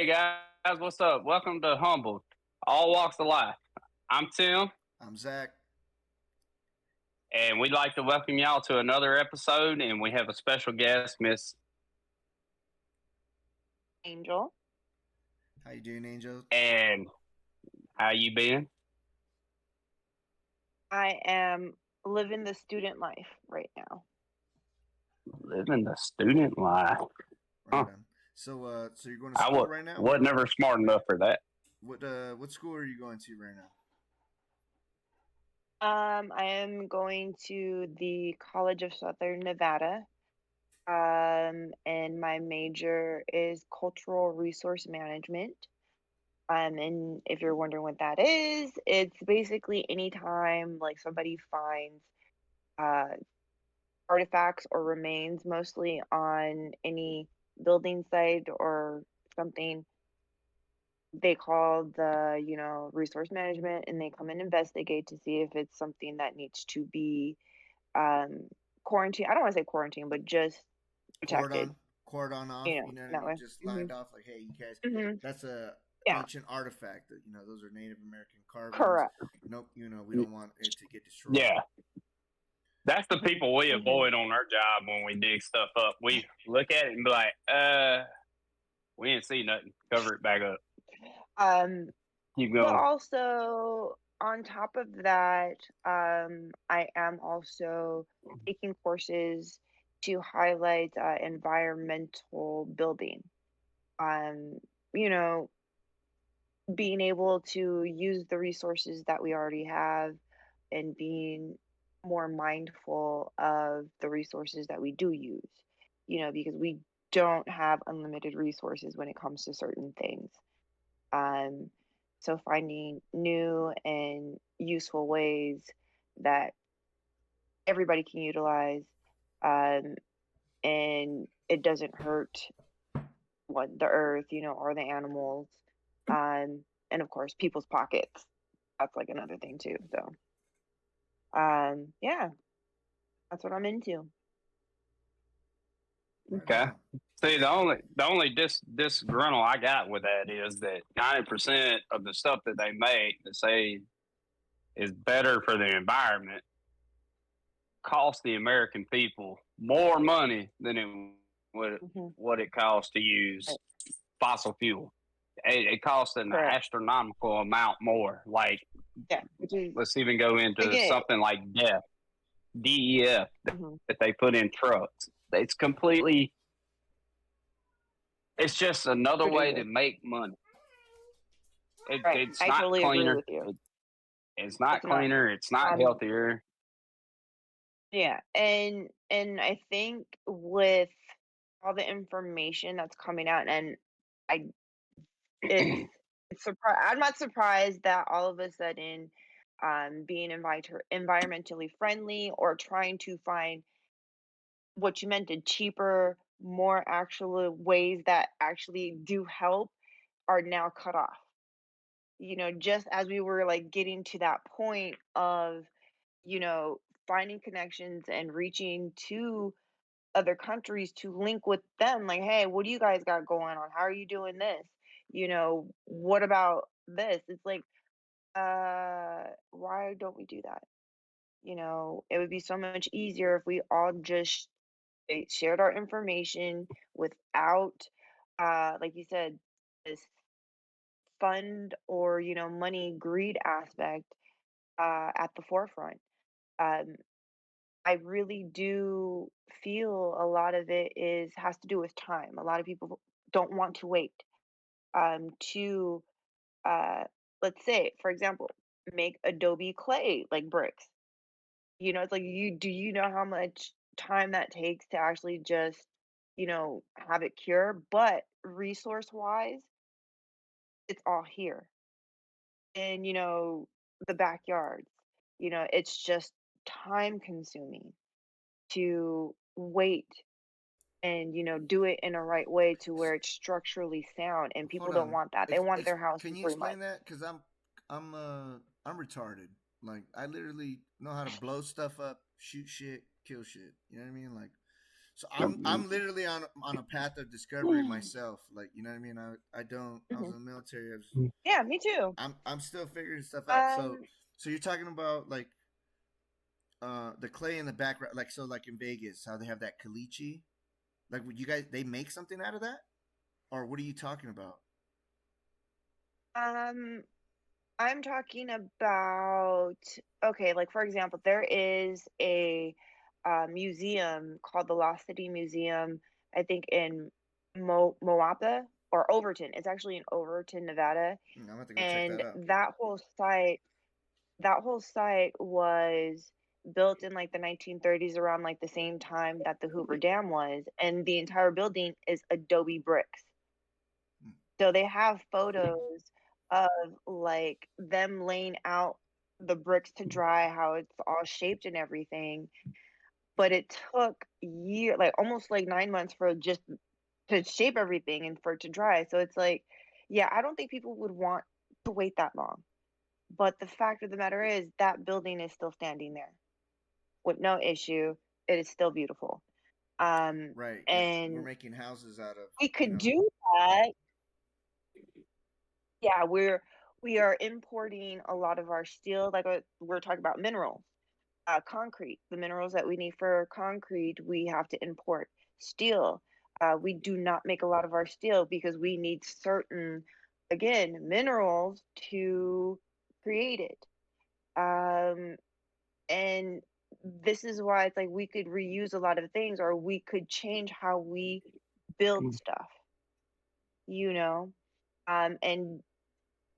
Hey guys, what's up? Welcome to Humbled, All Walks of Life. I'm Tim, I'm Zach. and we'd like to welcome y'all to another episode. And we have a special guest, Miss. Angel. How you doing, Angel? And how you been? I am living the student life right now. Living the student life. Right Huh. on. So you're going to I school right now? was never smart enough for that. What school are you going to right now? I am going to the College of Southern Nevada. And my major is cultural resource management. And if you're wondering what that is, it's basically anytime like somebody finds uh artifacts or remains, mostly on any building site or something. They call the, resource management, and they come and investigate to see if it's something that needs to be um quarantined. I don't want to say quarantine, but just protected, Cordon off. You know what I that mean? way. Just Hmm. lined off. Like, hey, you guys, Hmm. that's a Yeah, ancient artifact. That those are Native American carvings. correct. Nope. We don't want it to get destroyed. Yeah, that's the Hmm. people we Hmm. avoid on our job when we dig stuff up. We look at it and be like, we didn't see nothing. Cover it back up. Um, Keep but going. also on top of that, I am also taking courses to highlight environmental building. Um, you know, being able to use the resources that we already have and being more mindful of the resources that we do use, because we don't have unlimited resources when it comes to certain things. Um, so finding new and useful ways that everybody can utilize, um, and it doesn't hurt the earth, or the animals, and of course people's pockets. That's like another thing too. So, yeah, that's what I'm into. Right Okay. on. See, the only disgruntle I got with that is that 90% of the stuff that they make to say is better for the environment costs the American people more money than would Hmm. what it costs to use Right. fossil fuel. It costs an Correct. astronomical amount more. Like, Yeah, which is let's even go into again. something like DEF Hmm. that they put in trucks. It's completely. It's just another way to Ridiculous. make money. Right. It's I not totally agree cleaner. with you. It's not It's not. cleaner. It's not Um, healthier. yeah, and I think with all the information that's coming out, and I it's I'm not surprised that all of a sudden, being environmentally friendly or trying to find what you mentioned, cheaper, more actual ways that actually do help are now cut off. Just as we were like getting to that point of, you know, finding connections and reaching to other countries to link with them, like, hey, what do you guys got going on? How are you doing this? What about this? It's like, why don't we do that? It would be so much easier if we all just shared our information without, like you said, this fund or, money greed aspect at the forefront. Um, I really do feel a lot of it is has to do with time. A lot of people don't want to wait to uh, let's say, for example, make Adobe clay like bricks. It's like you know how much time that takes to actually just, have it cure, but resource wise, it's all here in, the backyards. It's just time consuming to wait and, do it in a right way to where it's structurally sound, and people Hold don't on. want that. They want their house Can in you 3 months. explain that? Cause I'm retarded. I literally know how to blow stuff up, shoot shit, kill shit. You know what I mean? So I'm literally on a path of discovery myself. Like, you know what I mean? I don't. I was Mhm. in the military. Yeah, me too. I'm still figuring stuff out. Um, So you're talking about like the clay in the background, like so like in Vegas, how they have that caliche. Like, would you guys they make something out of that, or what are you talking about? um, I'm talking about, okay, like for example, there is a museum called the Lost City Museum, I think in Moapa or Overton. It's actually in Overton, Nevada, I'm gonna have to go check that and out. that whole site was built in like the 1930s around like the same time that the Hoover Dam was, and the entire building is adobe bricks. Hmm. So they have photos of like them laying out the bricks to dry, how it's all shaped and everything. But it took like almost like 9 months for just to shape everything and for it to dry. So it's like, yeah, I don't think people would want to wait that long. But the fact of the matter is that building is still standing there with no issue. It is still beautiful. Right. We're And making houses out of we you could know. do that. Yeah, we are importing a lot of our steel, like we're talking about minerals, concrete, the minerals that we need for concrete, we have to import. Steel, we do not make a lot of our steel because we need certain, again, minerals to create it. Um, and this is why it's like we could reuse a lot of things or we could change how we build stuff, you know? And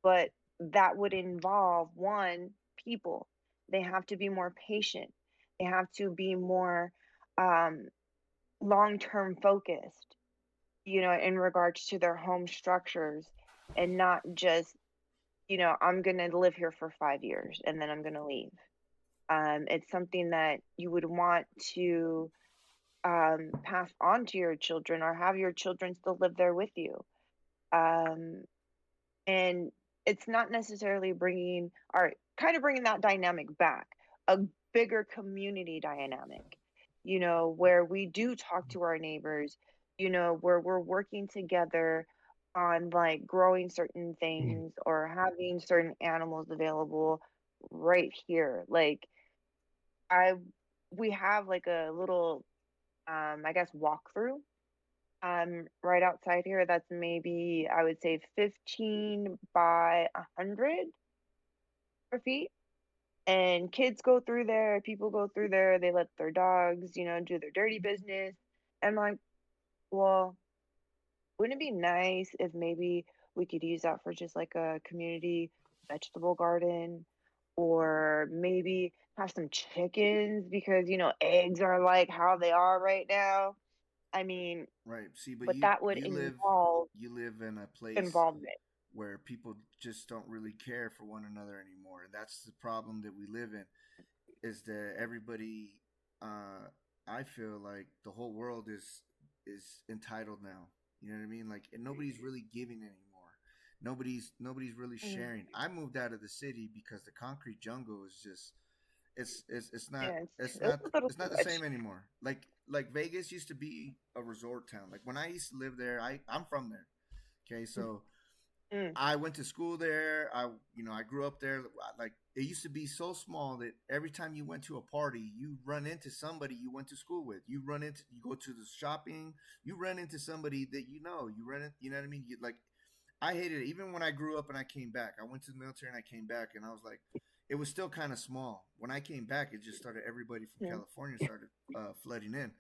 but that would involve one, people. They have to be more patient. They have to be more um, long-term focused, in regards to their home structures and not just, I'm going to live here for 5 years and then I'm going to leave. It's something that you would want to pass on to your children or have your children still live there with you. Um, and it's not necessarily bringing or kind of bringing that dynamic back, a bigger community dynamic, where we do talk to our neighbors, where we're working together on like growing certain things or having certain animals available right here. Like I we have like a little I guess walkthrough right outside here that's maybe I would say 15 by 100 square feet. And kids go through there, people go through there, they let their dogs, do their dirty business. And I'm like, well, wouldn't it be nice if maybe we could use that for just like a community vegetable garden or maybe have some chickens because, eggs are like how they are right now. I mean, Right. See, but but that would involve you live in a place involvement. where people just don't really care for one another anymore, and that's the problem that we live in. Is that everybody? Uh, I feel like the whole world is entitled now. You know what I mean? Like, and nobody's really giving anymore. Nobody's really Mhm. sharing. I moved out of the city because the concrete jungle is just it's not Yeah, it's it's not a little it's too not the much. same anymore. Like Vegas used to be a resort town. Like when I used to live there, I'm from there. Okay, so Mm, I went to school there. I grew up there. Like it used to be so small that every time you went to a party, you run into somebody you went to school with. You go to the shopping, you run into somebody that you know. You know what I mean? Like I hated it. Even when I grew up and I came back, I went to the military and I came back, and I was like, it was still kind of small. When I came back, it just started. Everybody from mm, California started flooding in,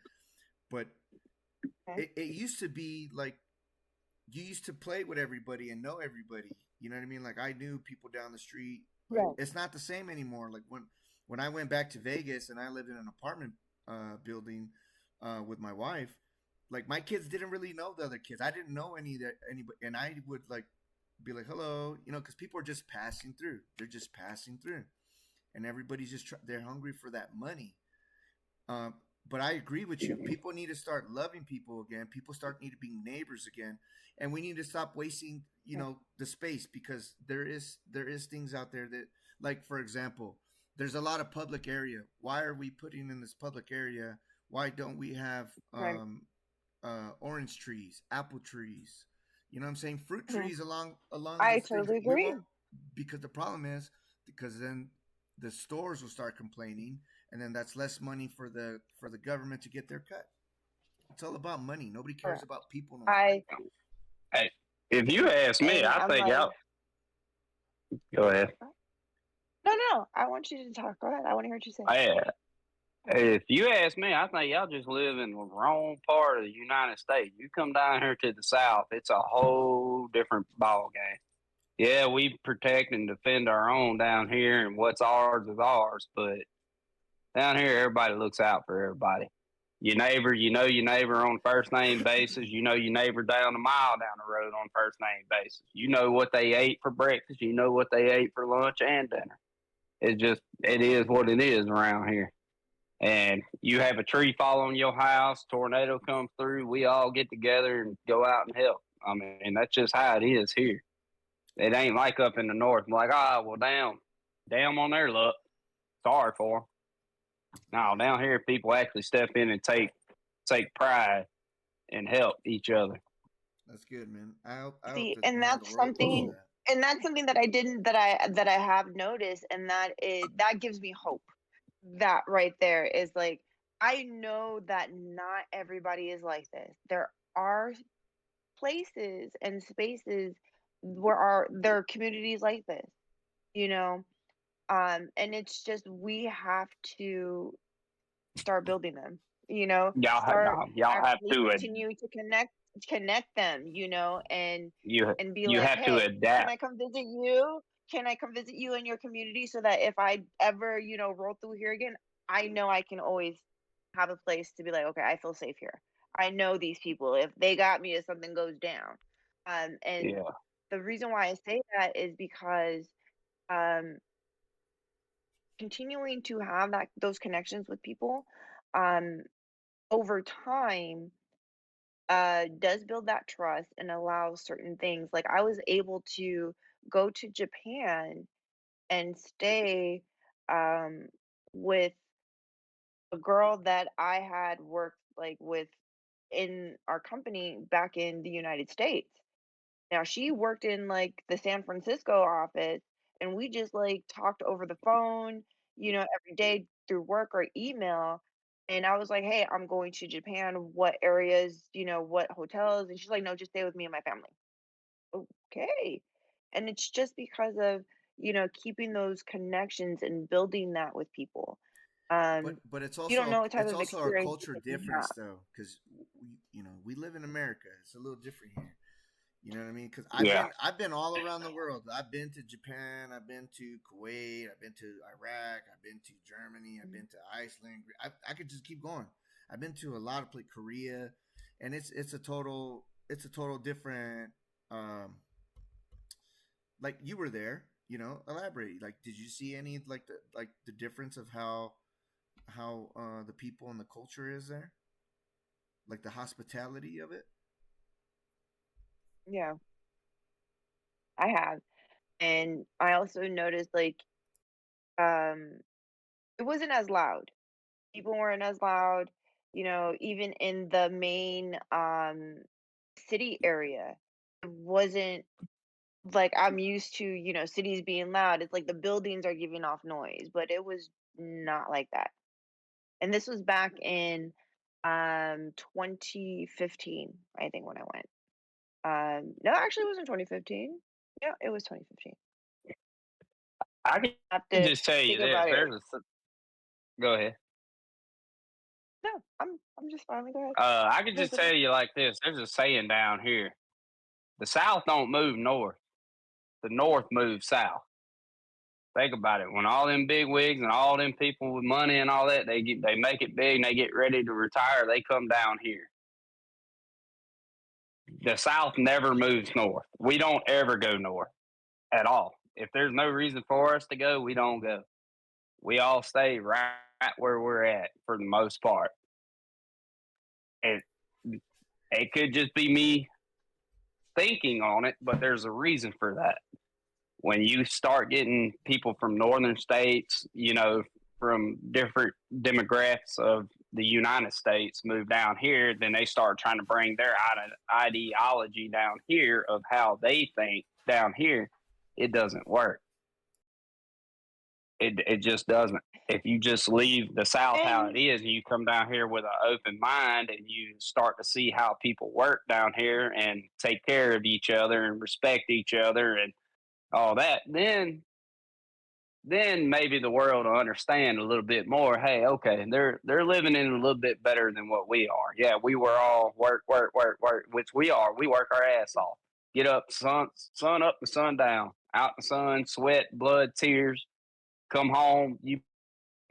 but okay. it used to be like you used to play with everybody and know everybody. You know what I mean? Like I knew people down the street. Like Right. it's not the same anymore. Like when I went back to Vegas and I lived in an apartment building with my wife, like my kids didn't really know the other kids. I didn't know anybody, and I would like be like hello, because people are just passing through. They're just passing through, and everybody's they're hungry for that money. Um, but I agree with you. People need to start loving people again. People start need to be neighbors again, and we need to stop wasting, the space because there is things out there that, like for example, there's a lot of public area. Why are we putting in this public area Why don't we have Right. orange trees, apple trees? You know what I'm saying? Fruit Mhm. trees along I these things. totally We agree. won't, because the problem is, because then the stores will start complaining, and then that's less money for the government to get their cut. It's all about money. Nobody cares Correct. about people no more. I Hey, if you ask me, and I I'm think like, y'all go ahead. no, no, I want you to talk. Go ahead. I want to hear what you say. Hey, if you ask me, I think y'all just live in the wrong part of the United States. You come down here to the South, it's a whole different ball game. Yeah, we protect and defend our own down here, and what's ours is ours. But down here, everybody looks out for everybody. Your neighbor, you know your neighbor on first name basis. You know your neighbor down the mile down the road on first name basis. You know what they ate for breakfast. You know what they ate for lunch and dinner. It is what it is around here. And you have a tree fall on your house, tornado comes through, we all get together and go out and help. I mean, that's just how it is here. It ain't like up in the north. I'm like, well, damn on their luck. Sorry for them. Now Yeah, down here, people actually step in and take pride and help each other. that's good, man. I hope See, that more of the world does that. and that's something that I didn't that I have noticed, and that gives me hope. That right there is like, I know that not everybody is like this. There are places and spaces where there are communities like this, you know. And it's just we have to start building them, start Y'all have actually to continuing to connect them, you and be you like, have to hey, can adapt. I come visit you? Can I come visit you in your community so that if I ever, roll through here again, I know I can always have a place to be like, okay, I feel safe here. I know these people. If they got me, if something goes down. And Yeah, the reason why I say that is because um continuing to have those connections with people um over time does build that trust and allows certain things. Like, I was able to go to Japan and stay um with a girl that I had worked like with in our company back in the United States. Now she worked in like the San Francisco office, and we just like talked over the phone, every day through work or email. And I was like, "Hey, I'm going to Japan. What areas, what hotels?" And she's like, "No, just stay with me and my family." Okay. And it's just because of, keeping those connections and building that with people. But it's You don't know also what type of a experiences culture that you difference have. though, because we live in America. It's a little different here. You know what I mean? Because yeah, I've been all around the world. I've been to Japan. I've been to Kuwait. I've been to Iraq. I've been to Germany. I've been to Iceland. I could just keep going. I've been to a lot of places, Korea, and it's a total different. Um, like you were there, elaborate. Like, did you see any like the difference of how the people and the culture is there, like the hospitality of it? Yeah, I have. And I also noticed like um it wasn't as loud. People weren't as loud, even in the main city area. It wasn't like I'm used to, cities being loud. It's like the buildings are giving off noise, but it was not like that. And this was back in 2015, I think, when I went. No, actually it wasn't 2015. Yeah, it was 2015. I can I have to just tell you think this. about it. Go ahead. No, I'm just fine. Go ahead. I can Go ahead, just go tell ahead. you like this. There's a saying down here: the South don't move north; the North moves south. Think about it. When all them big wigs and all them people with money and all that, they make it big and they get ready to retire. They come down here. The South never moves north. We don't ever go north at all. If there's no reason for us to go, we don't go. We all stay right where we're at for the most part. It it could just be me thinking on it, but there's a reason for that. When you start getting people from northern states, from different demographics of the United States move down here, then they start trying to bring their ideology down here of how they think down here. It doesn't work. It just doesn't. If you just leave the South how it And is and you come down here with an open mind and you start to see how people work down here and take care of each other and respect each other and all that, then maybe the world will understand a little bit more. Hey, okay, they're living in a little bit better than what we are. Yeah, we were all work, work, work, work, which we are. We work our ass off. Get up, sun up, the sun down, out in the sun, sweat, blood, tears. Come home, you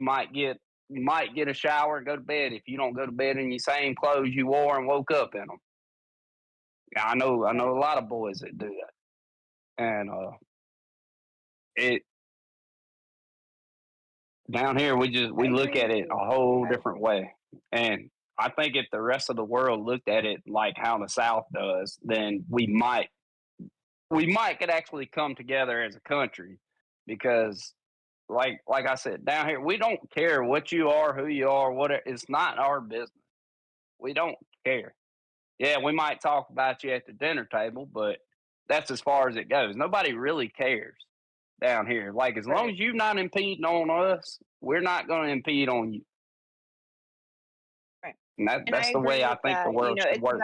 might get a shower and go to bed. If you don't go to bed in your same clothes you wore and woke up in them, I know right, a lot of boys that do that, and it down here we I look agree at with it you. a whole I different way, and I think if the rest of the world looked at it like how the South does, then we might could actually come together as a country because like I said, down here we don't care what you are, who you are, what it's not our business. We don't care. Yeah, we might talk about you at the dinner table, but that's as far as it goes. Nobody really cares down here. Like as long right, as you're not impeding on us, we're not going to impede on you. right. And And I that's the way agree I with think the that. world should It's work.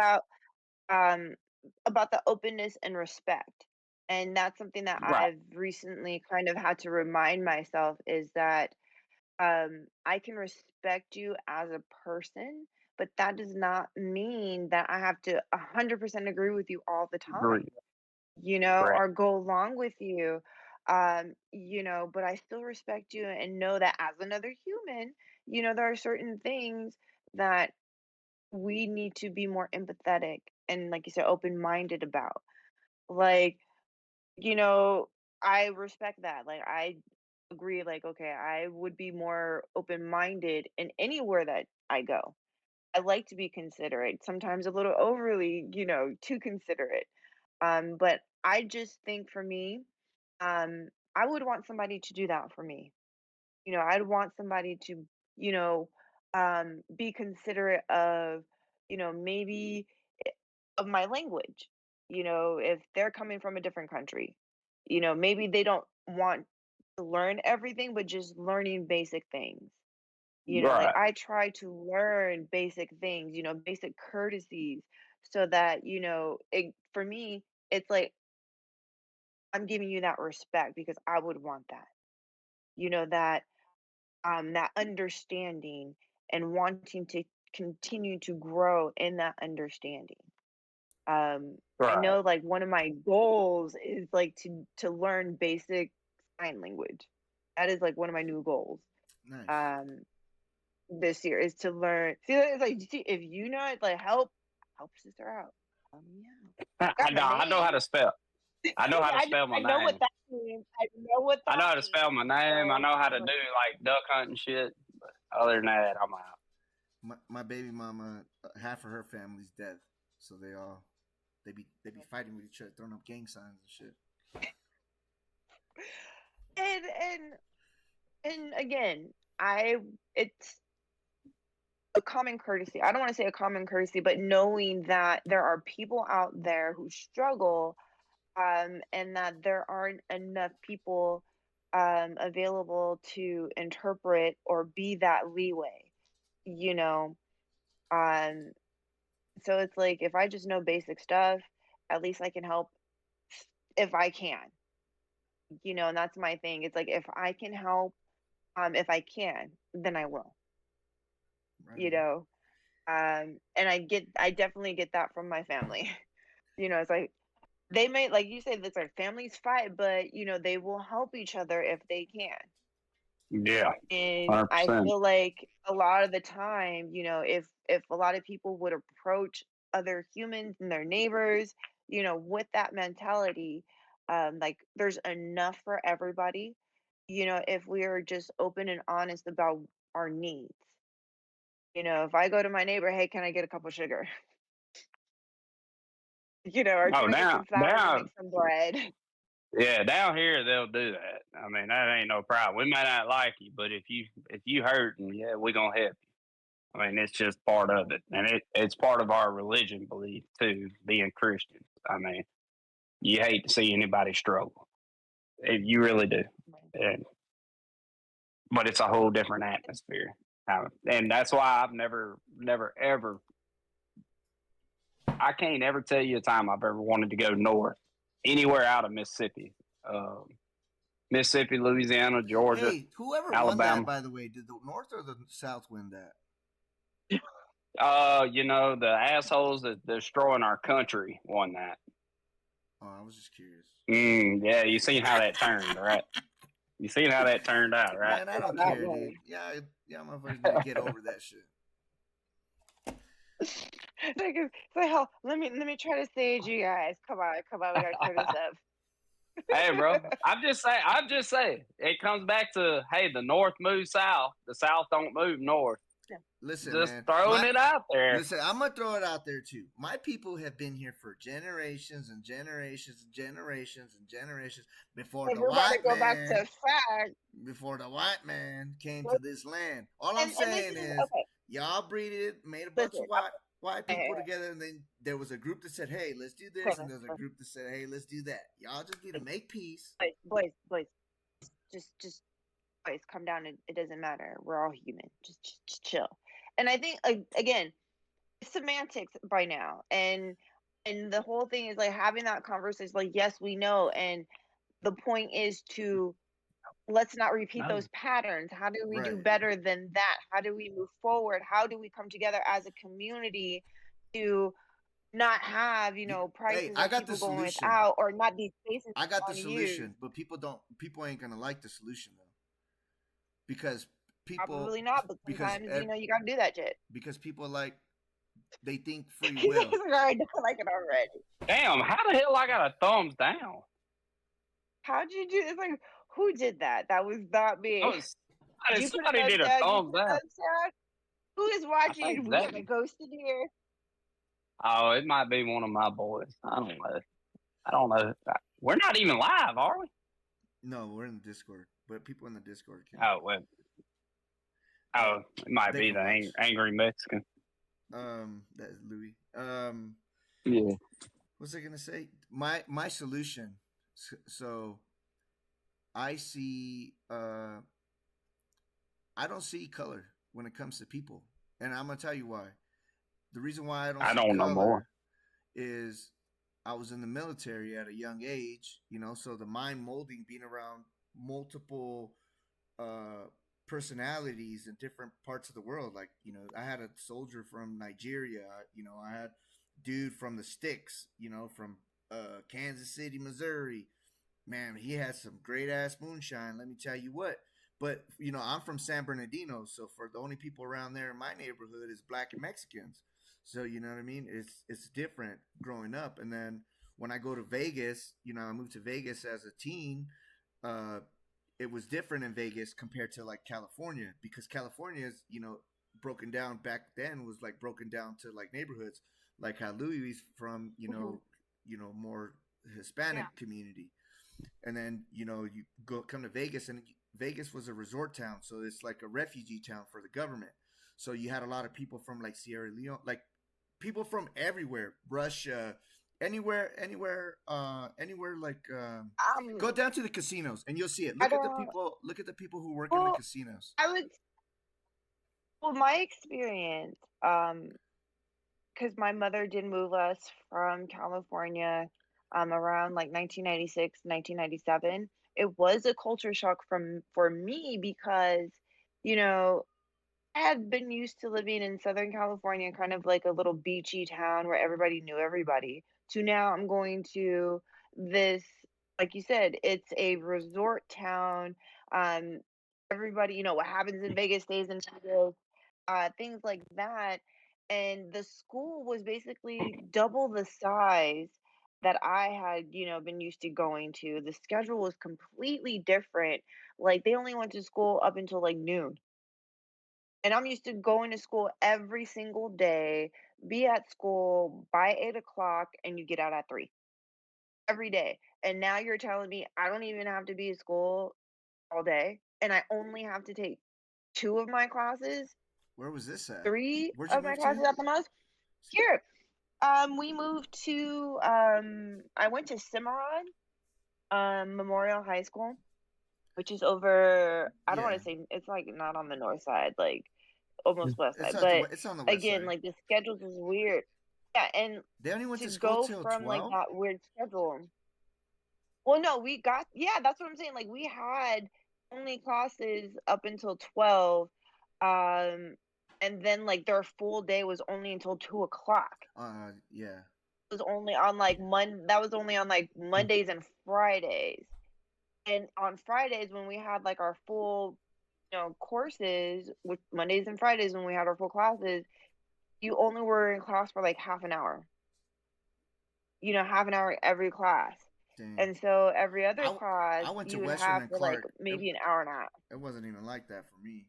um about the openness and respect. And that's something that Right. I've recently kind of had to remind myself is that I can respect you as a person, but that does not mean that I have to 100% agree with you all the time, Agree. Right. or go along with you. But I still respect you and know that as another human, there are certain things that we need to be more empathetic and, like you said, open-minded about. Like, you know, I respect that. Like, I agree, like, okay, I would be more open-minded in anywhere that I go. I like to be considerate, sometimes a little overly, too considerate. But I just think for me, I would want somebody to do that for me. I'd want somebody to, you know, be considerate of, maybe of my language. If they're coming from a different country, maybe they don't want to learn everything, but just learning basic things. Like Right. I try to learn basic things, basic courtesies, so that, for me, it's like I'm giving you that respect because I would want that. That understanding and wanting to continue to grow in that understanding. I Right. know like one of my goals is like to learn basic sign language. That is like one of my new goals. Nice. Um, this year is to learn. See, it's like see, if you know it, like help sister out. Yeah, I got my know. I know how name. to spell. I know how to I spell my I know what name. that means. I know what I know that how to spell means. my name. I So know how to I'm do like, like duck hunting shit. But other than that, I'm out. My baby mama, half of her family's dead, so they be fighting with each other, throwing up gang signs and shit. and and and again, I it's a common courtesy. I don't want to say a common courtesy, but knowing that there are people out there who struggle, and that there aren't enough people available to interpret or be that leeway, you know. Um, so it's like if I just know basic stuff, at least I can help if I can, and that's my thing. It's like if I can help, if I can, then I will, Right you on. know. I definitely get that from my family. It's like they may, like you said, it's like families fight, but they will help each other if they can. Yeah. And I 100%. feel like a lot of the time, if a lot of people would approach other humans and their neighbors, with that mentality, like there's enough for everybody, if we are just open and honest about our needs. If I go to my neighbor, hey, can I get a cup of sugar? Or Oh, can I get down, some flour to make down, some bread? yeah, down here they'll do that. I mean, that ain't no problem. We may not like you, but if you hurting, yeah, we gonna help I mean, it's just part of it, and it's part of our religion belief too. Being Christian, I mean, you hate to see anybody struggle. You really do, and, but it's a whole different atmosphere, and that's why I've never, ever. I can't ever tell you a time I've ever wanted to go north, anywhere out of Mississippi, um, Mississippi, Louisiana, Georgia, Hey, whoever won that, Alabama. by the way, did the North or the South win that? The assholes that destroying our country won that. Oh, I was just curious. Yeah, you seen how that turned, right? You seen how that turned out, right? Man, I don't That care, way. dude. Yeah, yeah, motherfuckers need to get over that shit. Like, hell, let me try to stage you guys. Come on, we gotta clear this up. Hey, bro, I'm just saying. It comes back to, hey, the North moves south, the South don't move north. Listen, Just man. throwing it out there. Listen, I'm gonna throw it out there too. My people have been here for generations and generations and generations and generations before If the we're about to white go back to man fact, came to this land. All I'm and this saying is is okay. y'all breeded, made a bunch Listen, of white okay, people together, and then there was a group that said, "Hey, let's do this," and okay, there's a group that said, "Hey, let's do that." Y'all just need to make peace. boys, just boys, come down. It doesn't matter. We're all human. Just chill. And I think again, semantics by now, and the whole thing is like having that conversation. Like, yes, we know, and the point is to let's not repeat No. those patterns. How do we do Right. better than that? How do we move forward? How do we come together as a community to not have, Hey, prices I of got the people going solution. without or not these spaces I got the unused? solution, but people ain't gonna like the solution though, because people Probably not, but because sometimes, you gotta do that shit. because people like they think free He's like, will. I don't like it already. Damn, how the hell I got a thumbs down? How'd you do? It's like, who did that? That was not I me. was, Did you put a somebody thumbs did a down? Did you thumbs put a down. thumbs down? Who is I watching think you? We that. got a ghost in here. Oh, it might be one of my boys. I don't know. I don't know. We're not even live, are we? No, we're in the Discord, but people in the Discord can Oh, well. uh Oh, it might they be can the watch. angry Mexican. That is Louis. Yeah. What's I gonna say? My solution. So I see. I don't see color when it comes to people, and I'm gonna tell you why. The reason why I don't I see don't know more. color is I was in the military at a young age, so the mind molding, being around multiple uh, personalities in different parts of the world. Like, I had a soldier from Nigeria, I had dude from the sticks, from Kansas City, Missouri. Man, he had some great ass moonshine. Let me tell you what. But I'm from San Bernardino, so for the only people around there in my neighborhood is black and Mexicans. So you know what I mean. It's different growing up, and then when I go to Vegas, I moved to Vegas as a teen. Uh, it was different in Vegas compared to like California, because California is broken down back then, was like broken down to like neighborhoods, like how Louis is from, Hmm. more Yeah. Hispanic community. And then you come to Vegas, and Vegas was a resort town, so it's like a refugee town for the government. So you had a lot of people from like Sierra Leone, like people from everywhere, Russia, anywhere, like go down to the casinos and you'll see it. I Look at the don't. people. Look at the people who work in the Well, casinos. I would. Well, my experience, because my mother did move us from California, around like 1996, 1997. It was a culture shock for me because, you know, I had been used to living in Southern California, kind of like a little beachy town where everybody knew everybody, to now I'm going to this, like you said, it's a resort town. Um, Everybody, what happens in Vegas stays in Vegas, things like that. And the school was basically double the size that I had, been used to going to. The schedule was completely different. Like they only went to school up until like noon. And I'm used to going to school every single day, be at school by 8 o'clock, and you get out at 3 every day. And now you're telling me I don't even have to be at school all day, and I only have to take two of my classes. Where was this at? Three Where'd you of my move to? classes at the most. Here, we moved to I went to Cimarron Memorial High School, which is over, I don't want Yeah, to say, it's like not on the north side, like almost west it's side. at the But it's on the west again, side. like the schedules is weird. Yeah, and They only went to to school go till from like 12. that weird schedule. Well, no, we got, yeah, that's what I'm saying. Like we had only classes up until 12. Um, and then like their full day was only until 2 o'clock. Yeah. It was only on like that was only on like Mondays and Fridays. And on Fridays when we had like our full, courses, with Mondays and Fridays when we had our full classes, you only were in class for like half an hour. Half an hour every class. Dang. And so every other I class I went to you would Western have and for like Clark. maybe an hour and a half. It wasn't even like that for me.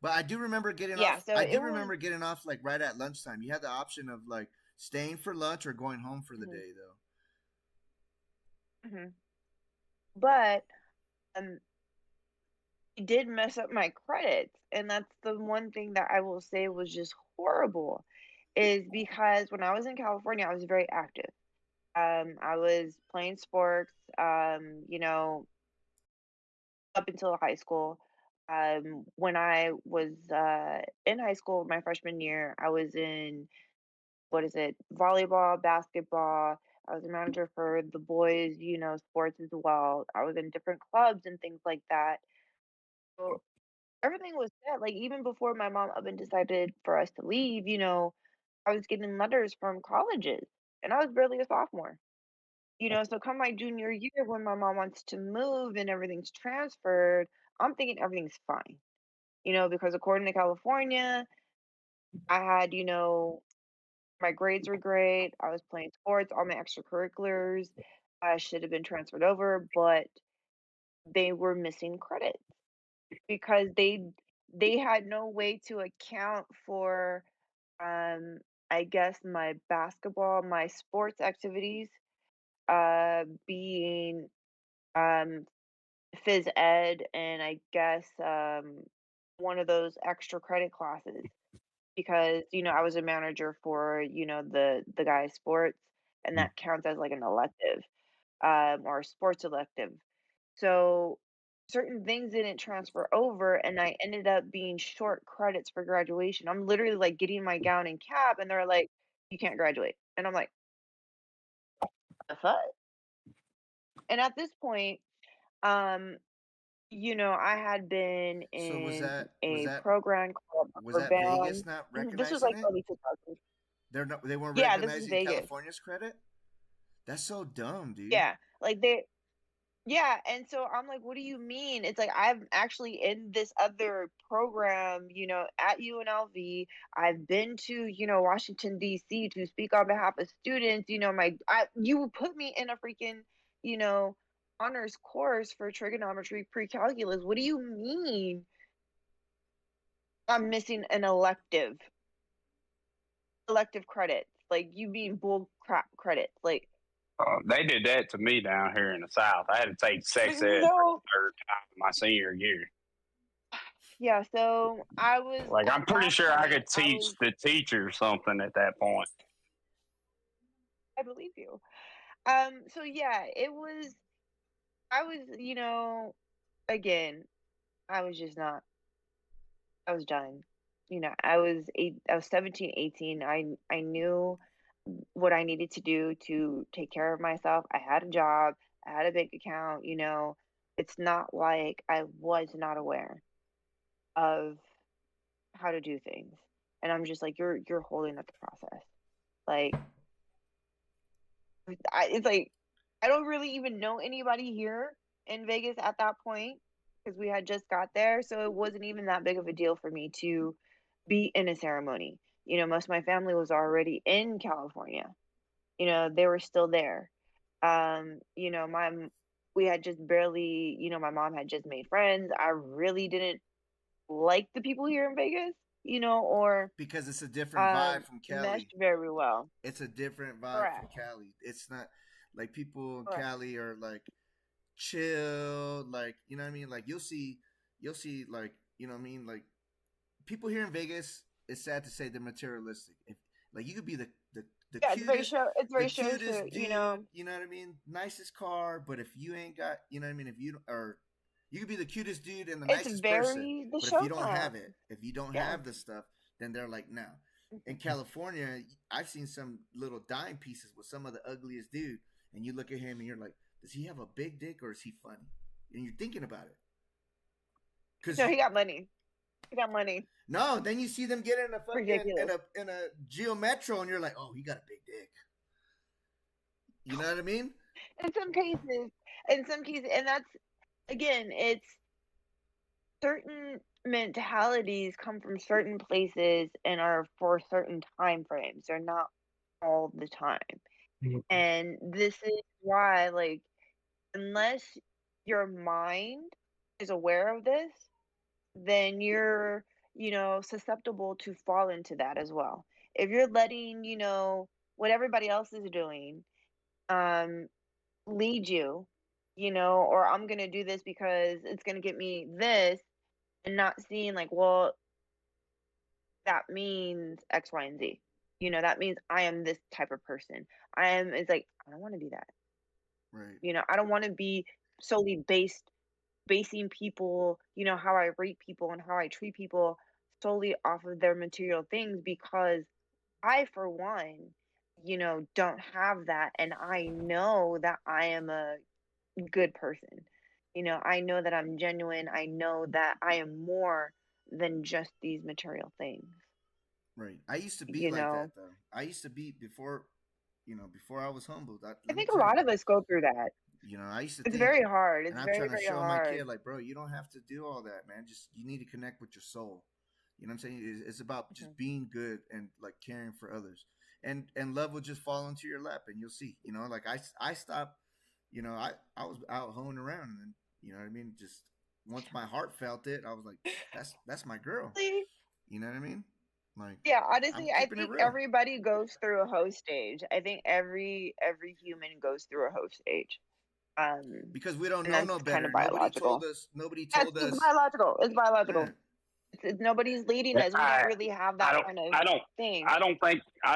But I do remember getting Yeah, off. so I it do was. remember getting off like right at lunchtime. You had the option of like staying for lunch or going home for the Mhm, day, though. mhm. But um, it did mess up my credits, and that's the one thing that I will say was just horrible, is because when I was in California, I was very active. I was playing sports, up until high school. When I was in high school, my freshman year, I was in, what is it, volleyball, basketball. I was a manager for the boys, sports as well. I was in different clubs and things like that. So everything was set. Like even before my mom up and decided for us to leave, I was getting letters from colleges, and I was barely a sophomore. So come my junior year when my mom wants to move and everything's transferred, I'm thinking everything's fine. Because according to California, I had, my grades were great. I was playing sports, all my extracurriculars. I should have been transferred over, but they were missing credit because they had no way to account for um I guess my sports activities being um phys ed, and I guess one of those extra credit classes, because I was a manager for the guys sports, and that counts as like an elective, or a sports elective. So certain things didn't transfer over, and I ended up being short credits for graduation. I'm literally like getting my gown and cap, and they're like, "You can't graduate," and I'm like, "The fuck?" And at this point, um, I had been So was in that was a that program called was Upper that Vegas Bound. not This was recognizing like it? early 2000s. They weren't Yeah, this is recognizing Vegas. California's credit. That's so dumb, dude. Yeah, like they yeah, and so I'm like, "What do you mean?" It's like, I'm actually in this other program, at UNLV. I've been to, Washington, DC to speak on behalf of students. You put me in a freaking, you know, honors course for trigonometry pre-calculus. What do you mean I'm missing an elective credits? Like, you mean bull crap credits? Like, They did that to me down here in the South. I had to take sex ed for no. the third time my senior year. Yeah, so I was Like at I'm pretty that sure I point, could teach the teacher something at that point. I believe you. So yeah, I was, again, I was just not, I was done. I was 17, 18. I knew what I needed to do to take care of myself. I had a job, I had a bank account. It's not like I was not aware of how to do things. And I'm just like, you're holding up the process. Like, it's like I don't really even know anybody here in Vegas at that point because we had just got there, so it wasn't even that big of a deal for me to be in a ceremony. Most of my family was already in California. They were still there. My we had just barely, my mom had just made friends. I really didn't like the people here in Vegas, or Because it's a different vibe from Cali. meshed very well. It's a different vibe from Correct. Cali. It's not like people in Correct. Cali are like chill, like you know what I mean. Like you'll see like you know what I mean, like people here in Vegas, it's sad to say they're materialistic. If like you could be the Yeah, it's very cutest show. It's the very show cutest show. You dude, know, you know what I mean, nicest car, but if you ain't got, you know what I mean, if you or you could be the cutest dude and the it's nicest person, very the but if you show don't have time. it, if you don't Yeah. have the stuff, then they're like, no. In California, I've seen some little dime pieces with some of the ugliest dude, and you look at him and you're like, does he have a big dick or is he funny? And you're thinking about it. Cause No, he got money. He got money. no, then you see them get in a fucking Ridiculous. in a Geo Metro, and you're like, oh, he got a big dick. You know what I mean? In some cases, and that's again, it's certain mentalities come from certain places and are for certain time frames. They're not all the time. And this is why, like, unless your mind is aware of this, then you're, susceptible to fall into that as well. If you're letting, what everybody else is doing, um, lead you, or I'm going to do this because it's going to get me this, and not seeing, like, well, that means X, Y, and Z. That means I am this type of person. It's like, I don't want to do that. Right. I don't want to be solely basing people, how I rate people and how I treat people solely off of their material things, because I, for one, don't have that. And I know that I am a good person. I know that I'm genuine. I know that I am more than just these material things. Right. I used to be You like that know, though. I used to be before, before I was humbled. I Let me think a tell lot you, of us go through that. I used to It's think, very hard. and It's I'm very, trying to very show my hard. kid, like, bro, you don't have to do all that, man. Just you need to connect with your soul. You know what I'm saying? It's about just being good and like caring for others, and love will just fall into your lap, and you'll see. Like I stopped. I was out hoeing around, and then you know what I mean. Just once my heart felt it, I was like, that's my girl. Honestly, You know what I mean? Like yeah, I'm honestly, I keeping it think real. everybody goes through a hoe stage. I think every human goes through a hoe stage. Um, Because we don't and know that's no kind of better. Nobody told biological. us. Nobody That's told it's us. biological. It's Yeah. biological. Nobody's leading us. We don't I really have I that don't kind of I don't thing. I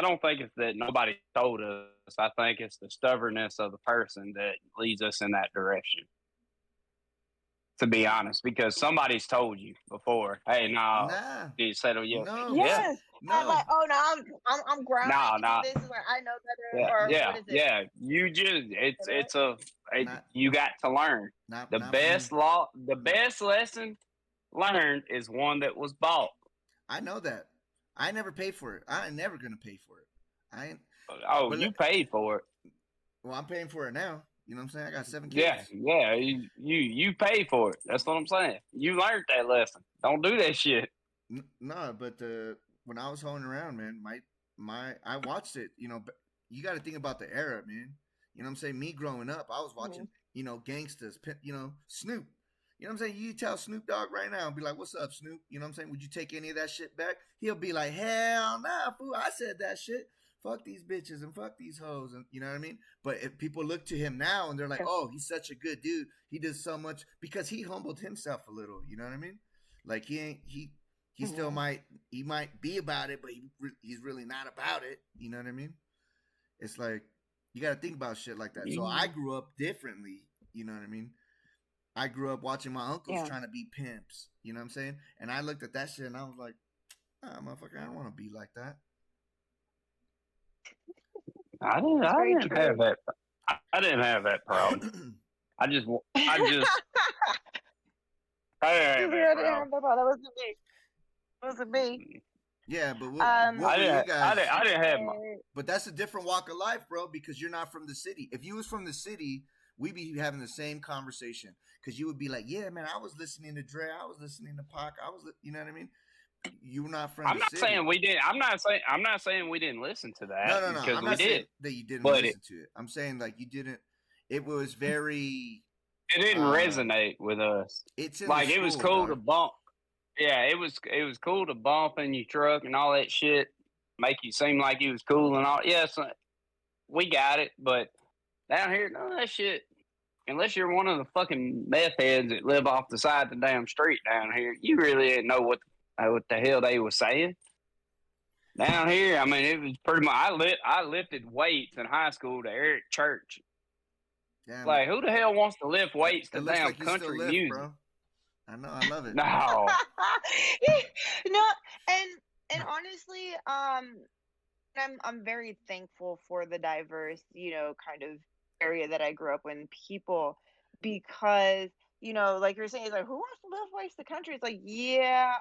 don't think it's that nobody told us. I think it's the stubbornness of the person that leads us in that direction. To be honest, because somebody's told you before, hey, no, Nah. you settle you. No. Yeah, Yes, I'm No. like, oh no, I'm grounded no, because no, this is like I know better, yeah, or yeah, what is it? yeah. You just Not. you got to learn. Not. The Not for me. best law, the No. best lesson learned is one that was bought. I know that. I never paid for it. I ain't never gonna pay for it. I ain't. Oh, But you paid for it. well, I'm paying for it now. You know what I'm saying? I got 7 kids. Yeah, yeah. You paid for it. That's what I'm saying. You learned that lesson. Don't do that shit. No, but when I was hoeing around, man, my I watched it. You got to think about the era, man. You know what I'm saying? Me growing up, I was Mhm. watching, gangsters, Snoop. You know what I'm saying? You tell Snoop Dogg right now and be like, "What's up, Snoop?" You know what I'm saying? Would you take any of that shit back? He'll be like, "Hell nah, fool. I said that shit. Fuck these bitches and fuck these hoes." And you know what I mean? But if people look to him now and they're like, Yeah. "Oh, he's such a good dude. He does so much because he humbled himself a little." You know what I mean? Like he still Mhm. might be about it, but he's really not about it. You know what I mean? It's like you got to think about shit like that. So I You- grew up differently. You know what I mean? I grew up watching my uncles Yeah. trying to be pimps. You know what I'm saying? And I looked at that shit and I was like, "Ah, motherfucker, I don't want to be like that." I didn't. It's I very didn't have true. that. I didn't have that problem. I just. I just. I didn't have that problem. That wasn't me. That wasn't me. Yeah, but Um, what were you guys? I didn't have my. But that's a different walk of life, bro, because you're not from the city. If you was from the city, we'd be having the same conversation. Because you would be like, yeah, man, I was listening to Dre. I was listening to Pac. You know what I mean? You were not from I'm the not city. saying we didn't. I'm not saying we didn't listen to that No. because I'm we not saying did. that you didn't But listen to it. I'm saying like you didn't. It was very. it didn't uh resonate with us. It's in the Like it was school, cool dog. to bump. Yeah, it was cool to bump in your truck and all that shit. Make you seem like you was cool and all. Yes, we got it. But down here, none of that shit. Unless you're one of the fucking meth heads that live off the side of the damn street down here, you really didn't know what what the hell they was saying. Down here, I mean, it was pretty much. I lifted weights in high school to Eric Church. Damn it. Like, who the hell wants to lift It, weights it to looks damn like you still country lift, music? bro. I know. I love it. No, No, and honestly, I'm very thankful for the diverse, kind of area that I grew up in, people, because, like you're saying, it's like, who wants to live waste the country? It's like, yeah,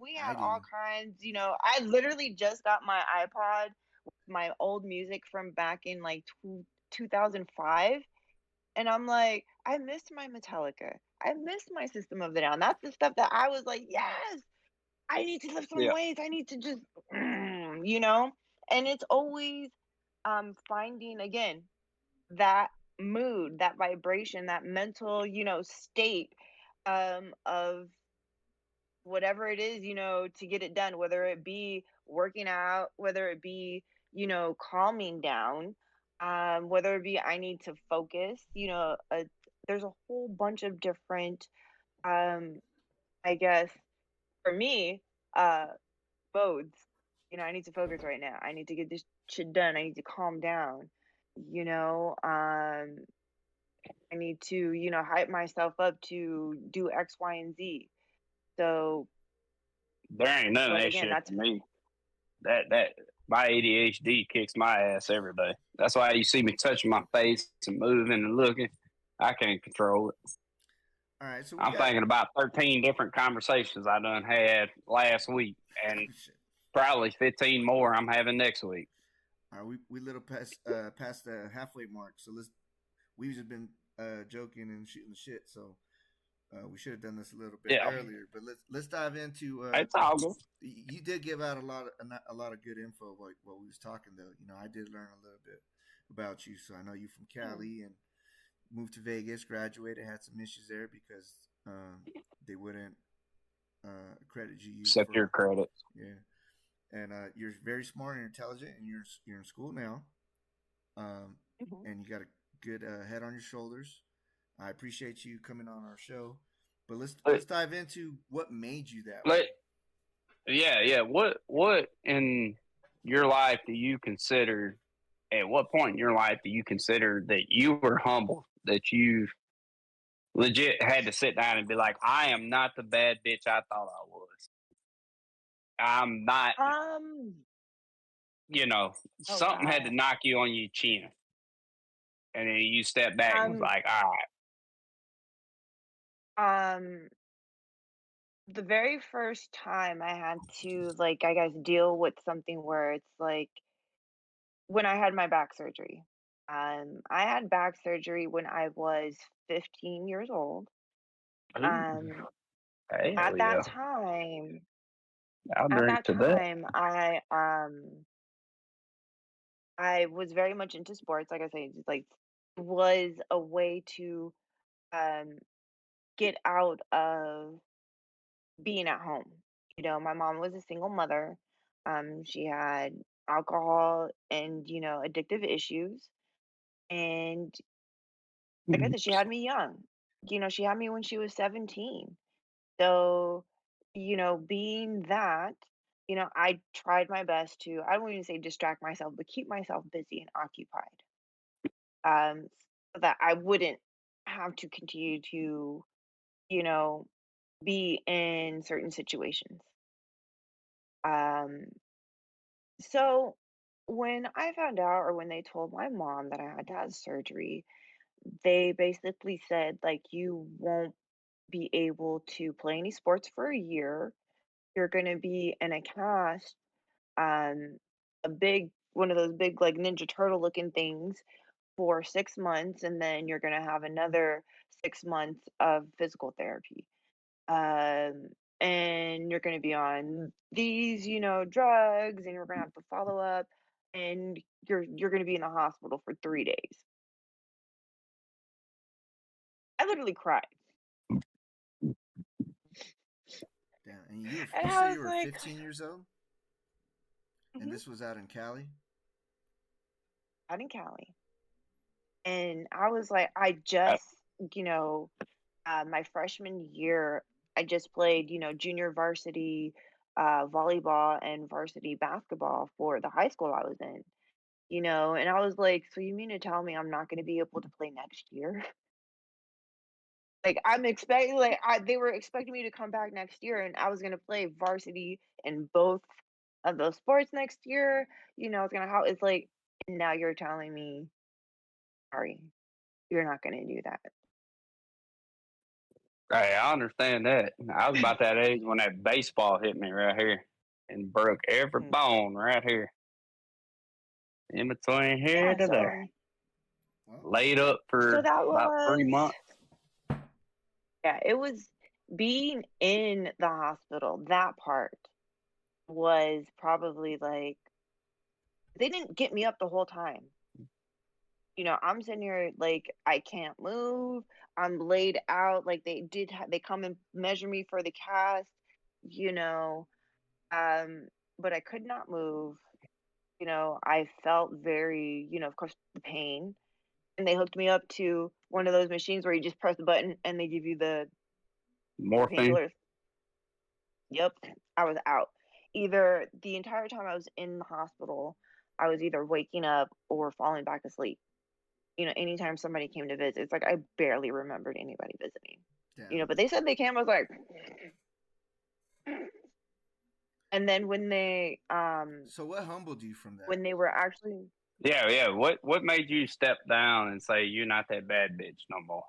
we I had do. all kinds, I literally just got my iPod, with my old music from back in like 2005. And I'm like, I missed my Metallica. I missed my System of the Down. That's the stuff that I was like, yes, I need to lift some yeah, weights. I need to just, you know? And it's always finding again that mood, that vibration, that mental, state of whatever it is, to get it done, whether it be working out, whether it be, calming down, whether it be I need to focus, there's a whole bunch of different, um, I guess, for me, uh, modes. I need to focus right now. I need to get this shit done. I need to calm down. I need to, hype myself up to do X, Y, and Z. So, there ain't none of but that again, shit that's for me. That my ADHD kicks my ass every day. That's why you see me touching my face and moving and looking. I can't control it. All right. So we I'm got. thinking about 13 different conversations I done had last week, and Shit. probably 15 more I'm having next week. All right. We little past the halfway mark. So let's. We've just been joking and shooting the shit. So we should have done this a little bit Yeah, earlier. But let's dive into. it's all good. You did give out a lot of good info while we was talking though. I did learn a little bit about you. So I know you from mm, Cali and moved to Vegas, graduated, had some issues there because they wouldn't credit you Accept your for credit. yeah. And you're very smart and intelligent, and you're in school now, um, mhm. and you got a good head on your shoulders. I appreciate you coming on our show, but let's But, dive into what made you that way. but yeah, yeah. What in your life do you consider? At what point in your life do you consider that you were humble? That you legit had to sit down and be like, I am not the bad bitch I thought I was. I'm not. Um, You know, oh something had to God. knock you on your chin, and then you step back and was Um, like, all right, um, the very first time I had to, like, I guess, deal with something where it's like when I had my back surgery. I had back surgery when I was 15 years old. ooh, Um, hell at that yeah, time, I'll at drink that to that. time, I was very much into sports. Like I say, just like was a way to um get out of being at home. My mom was a single mother. She had alcohol and, addictive issues. And like I said, she had me young. She had me when she was 17. So, being that, I tried my best to, I won't even say distract myself, but keep myself busy and occupied. So that I wouldn't have to continue to, you know, be in certain situations. Um, so when I found out, or when they told my mom that I had to have surgery, they basically said, like, you won't be able to play any sports for a year. You're going to be in a cast, um, a big, one of those big, like, Ninja Turtle looking things for 6 months. And then you're going to have another 6 months of physical therapy. um, and you're going to be on these, drugs, and you're going to have to follow up, and you're going to be in the hospital for 3 days. I literally cried, Damn, and you and said I you was were like, 15 years old, and mhm, this was out in Cali. out in Cali, and I was like, Uh, you know, my freshman year, I just played, junior varsity. volleyball and varsity basketball for the high school I was in, and I was like, "So you mean to tell me I'm not gonna be able to play next year?" Like, I'm expecting like, they were expecting me to come back next year, and I was gonna play varsity in both of those sports next year, it's gonna how it's like, and now you're telling me, "Sorry, you're not gonna do that." Hey, I understand that. I was about that age when that baseball hit me right here and broke every Mm. bone right here in between here Yeah, to there. Well, Laid up so for that about was 3 months. yeah, it was being in the hospital, that part was probably, like they didn't get me up the whole time. I'm sitting here like I can't move. I'm laid out. Like they come and measure me for the cast, you know, um, but I could not move. I felt very, of course, the pain. And they hooked me up to one of those machines where you just press the button and they give you the Morphine. painkillers. Yep, I was out. Either the entire time I was in the hospital, I was either waking up or falling back asleep. Anytime somebody came to visit, it's like I barely remembered anybody visiting. damn. But they said they came. I was like, and then So what humbled you from that? when they were actually, Yeah, yeah. What made you step down and say you're not that bad bitch no more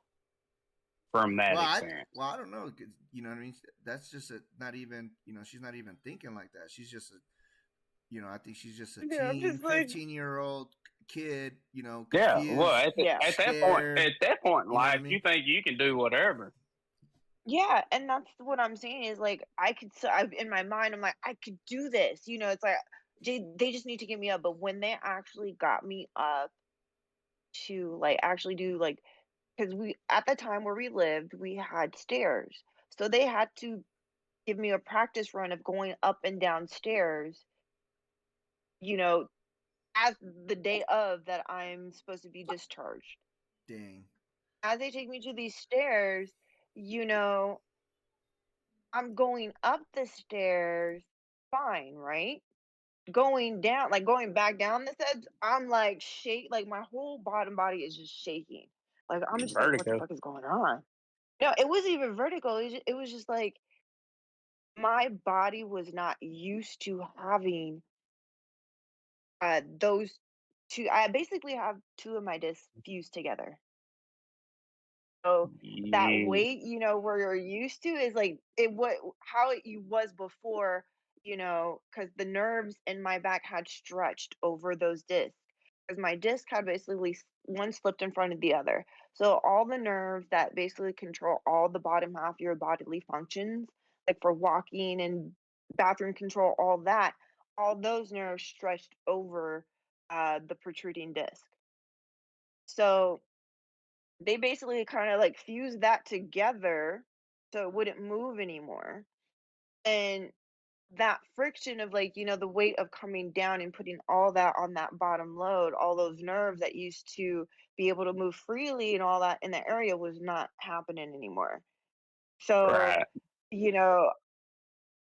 from that experience? Well, I don't know. 'Cause, you know what I mean? That's just not even, she's not even thinking like that. She's just I think she's just a I'm teen, just like, 15-year-old kid, Yeah, well, confused, yeah, at scared, that point in you know what I life, mean? you think you can do whatever. yeah, and that's what I'm saying is like I could. So in my mind, I'm like I could do this. It's like they just need to get me up. But when they actually got me up to like actually do like because we at the time where we lived, we had stairs. So they had to give me a practice run of going up and down stairs, you know, as the day of that I'm supposed to be discharged. Dang. As they take me to these stairs, you know, I'm going up the stairs fine, right? Going down, like going back down the steps, I'm like like my whole bottom body is just shaking. Like I'm just like, what the Vertigo. fuck is going on? No, it wasn't even vertical. It was just like my body was not used to having those two. I basically have two of my discs fused together. So that Yeah. weight, where you're used to is like it what how it you was before, because the nerves in my back had stretched over those discs. Because my disc had basically one slipped in front of the other. So all the nerves that basically control all the bottom half of your bodily functions, like for walking and bathroom control, all those nerves stretched over the protruding disc. So they basically kinda, like, fused that together so it wouldn't move anymore, and that friction of, like, the weight of coming down and putting all that on that bottom load, all those nerves that used to be able to move freely and all that in the area was not happening anymore. So, Right. you know,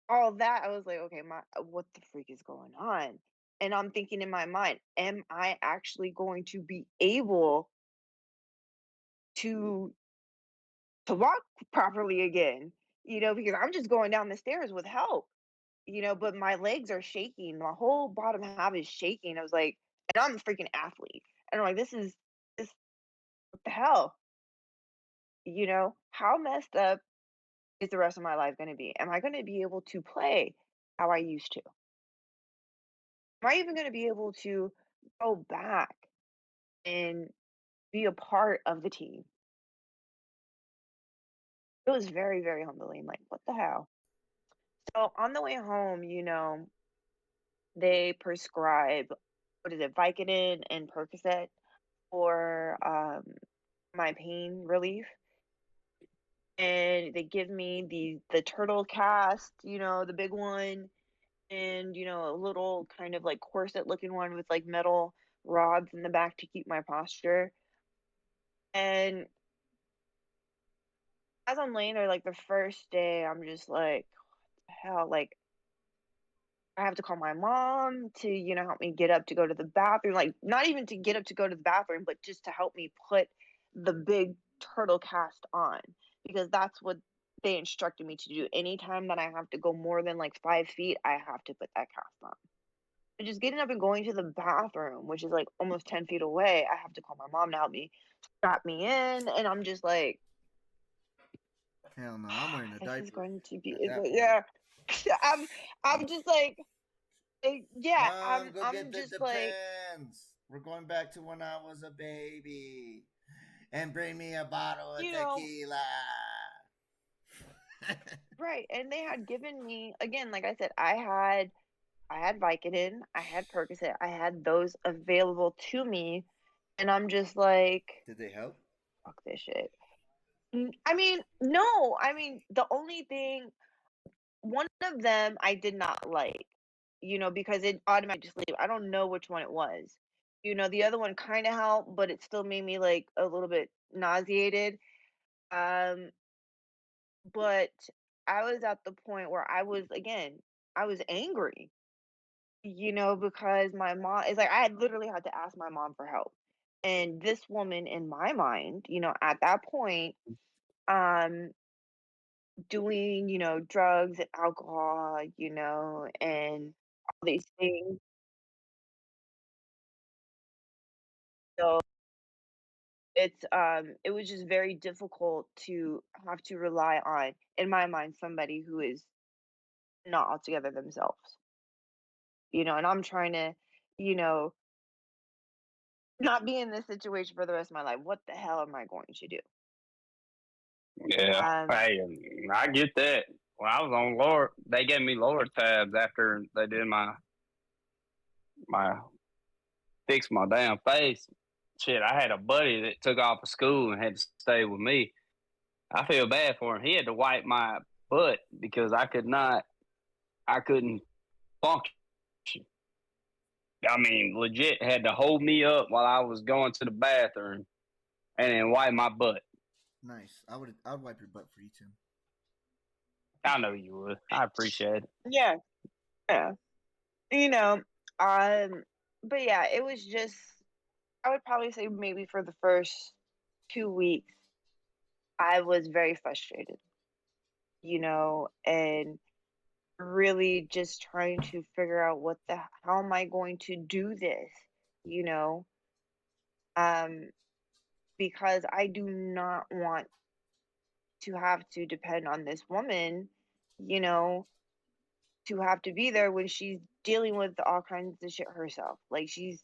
all that, I was like, "Okay, what the freak is going on?" And I'm thinking in my mind, "Am I actually going to be able to walk properly again, because I'm just going down the stairs with help, but my legs are shaking. My whole bottom half is shaking. I was like, and I'm a freaking athlete. And I'm like, this, what the hell? How messed up is the rest of my life going to be? Am I going to be able to play how I used to? Am I even going to be able to go back and be a part of the team? It was very, very humbling. Like, what the hell? So on the way home, they prescribe, what is it, Vicodin and Percocet for, my pain relief, and they give me the turtle cast, the big one, and, a little kind of, like, corset-looking one with, like, metal rods in the back to keep my posture, and as I'm laying there, like, the first day, I'm just like, "What the hell?" Like, I have to call my mom to, help me get up to go to the bathroom, like, not even to get up to go to the bathroom, but just to help me put the big turtle cast on, because that's what they instructed me to do. Anytime that I have to go more than, like, 5 feet, I have to put that cast on. But just getting up and going to the bathroom, which is, like, almost 10 feet away, I have to call my mom to help me strap me in, and I'm just like, Hell no, I'm wearing a "This is diaper going to be." at It's that like, point. yeah. I'm just like, yeah, Mom, go I'm get the just like, Depends. We're going back to when I was a baby. And bring me a bottle of you know, tequila. right, and they had given me, again, like I said, I had Vicodin, I had Percocet, I had those available to me, and I'm just like, Did they help? "Fuck this shit." I mean, no, I mean, the only thing, one of them I did not like, because it automatically just leave. I don't know which one it was. The other one kinda helped, but it still made me, like, a little bit nauseated. Um, but I was at the point where I was angry, because my mom is like, I had literally had to ask my mom for help. And this woman in my mind, at that point, um, doing, drugs and alcohol, and all these things. So it was just very difficult to have to rely on, in my mind, somebody who is not altogether themselves, and I'm trying to, you know, not be in this situation for the rest of my life. What the hell am I going to do? Yeah, Um, hey, I get that. When I was on lower, they gave me lower tabs after they did my fix my damn face. Shit, I had a buddy that took off of school and had to stay with me. I feel bad for him. He had to wipe my butt because I couldn't function. I mean, legit had to hold me up while I was going to the bathroom and then wipe my butt. Nice. I would wipe your butt for you, Tim. I know you would. I appreciate it. yeah, yeah, you know, um, but yeah, it was just, I would probably say maybe for the first 2 weeks, I was very frustrated, and really just trying to figure out how am I going to do this, you know, um, because I do not want to have to depend on this woman, you know, to have to be there when she's dealing with all kinds of shit herself. Like, she's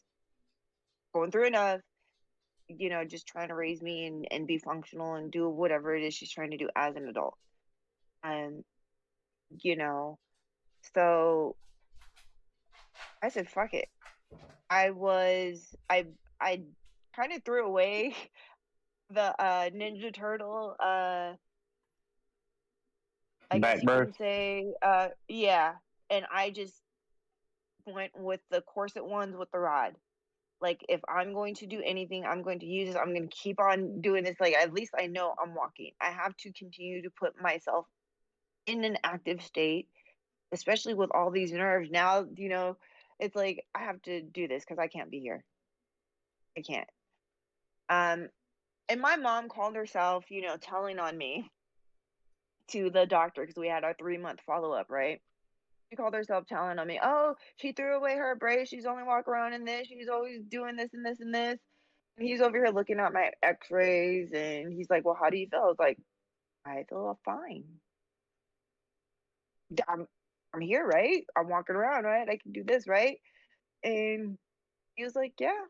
going through enough, just trying to raise me and be functional and do whatever it is she's trying to do as an adult. Um, you know, so I said, fuck it. I kind of threw away the Ninja Turtle, I guess Back you birth. can say, yeah, and I just went with the corset ones with the rod. Like, if I'm going to do anything, I'm going to use this. I'm going to keep on doing this. Like, at least I know I'm walking. I have to continue to put myself in an active state, especially with all these nerves. Now, it's like I have to do this because I can't be here. I can't. Um, and my mom called herself, telling on me to the doctor because we had our 3-month follow up, right? She called herself telling on me, "Oh, she threw away her brace. She's only walking around in this. She's always doing this and this and this." And he's over here looking at my X-rays, and he's like, "Well, how do you feel?" I was like, "I feel fine. I'm I'm here, right? I'm walking around, right? I can do this, right?" And he was like, "Yeah."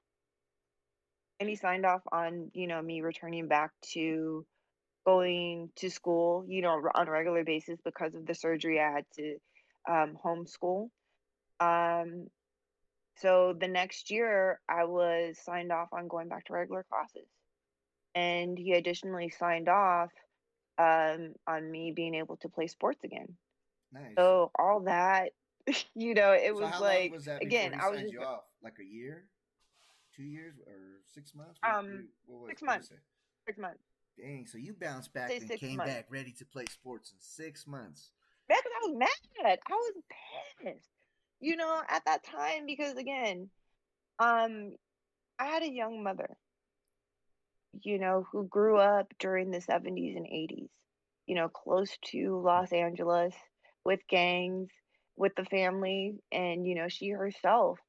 And he signed off on, me returning back to going to school, on a regular basis because of the surgery. I had to homeschool. Um, So the next year, I was signed off on going back to regular classes. And he additionally signed off on me being able to play sports again. Nice. So all that, it So was how long like, was that before again, he I was signed just you off? Like a year, 2 years, or 6 months? um What six would you months, say? 6 months. Dang. So you bounced back Say and six came months. back ready to play sports in 6 months. That's I was mad. I was pissed. at that time, because again, um, I had a young mother, who grew up during the 70s and 80s, close to Los Angeles with gangs, with the family. And, she herself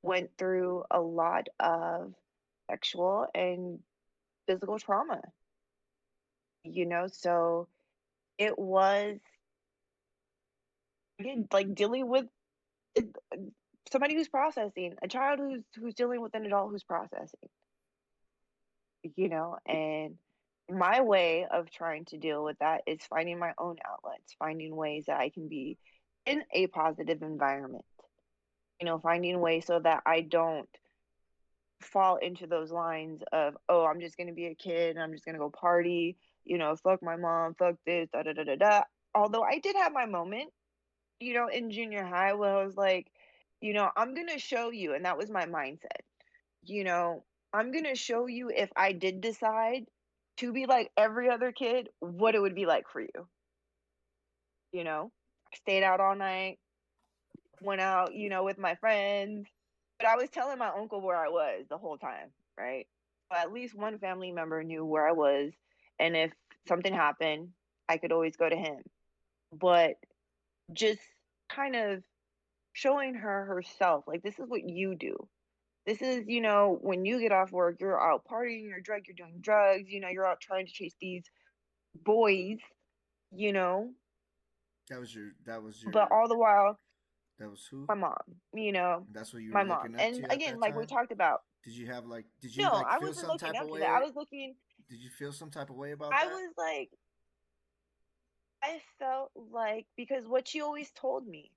went through a lot of sexual and physical trauma, so it was, again, like dealing with it- somebody who's processing, a child who's dealing with an adult who's processing, and my way of trying to deal with that is finding my own outlets, finding ways that I can be in a positive environment, finding ways so that I don't fall into those lines of, oh, I'm just going to be a kid and I'm just going to go party, fuck my mom, fuck this, da da da da da. Although I did have my moment, in junior high where I was like, I'm going to show you. And that was my mindset, you know, I'm going to show you if I did decide to be like every other kid, what it would be like for you. I stayed out all night, went out, with my friends, but I was telling my uncle where I was the whole time, right? So at least one family member knew where I was, and if something happened, I could always go to him. But just kind of showing her herself, like, this is what you do. This is, when you get off work, you're out partying, you're drunk, you're doing drugs, you're out trying to chase these boys, you know, that was but your all the while, that was who? my mom, And that's what you were my mom. looking up And to at again, that like we time? talked about, Did you no, like I feel wasn't some looking type of up to that. I way? was looking, Did you feel some type of way about I that? was like, I felt like, because what she always told me,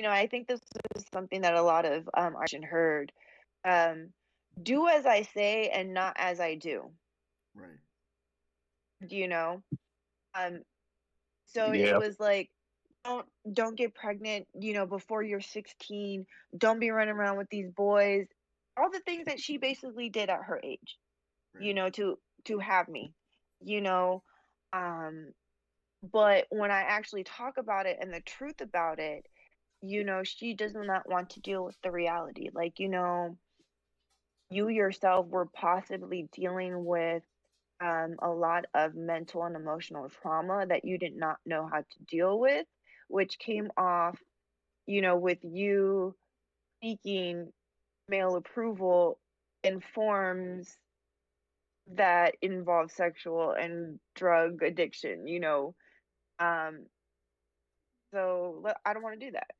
I think this is something that a lot of our generation heard. Um, do as I say and not as I do. Right. You know, um, so it Yeah. was like, don't get pregnant, before you're 16. Don't be running around with these boys. All the things that she basically did at her age, Right. to have me, you know. Um, but when I actually talk about it and the truth about it, she does not want to deal with the reality. Like, you yourself were possibly dealing with a lot of mental and emotional trauma that you did not know how to deal with, which came off, with you seeking male approval in forms that involve sexual and drug addiction, Um, so I don't want to do that,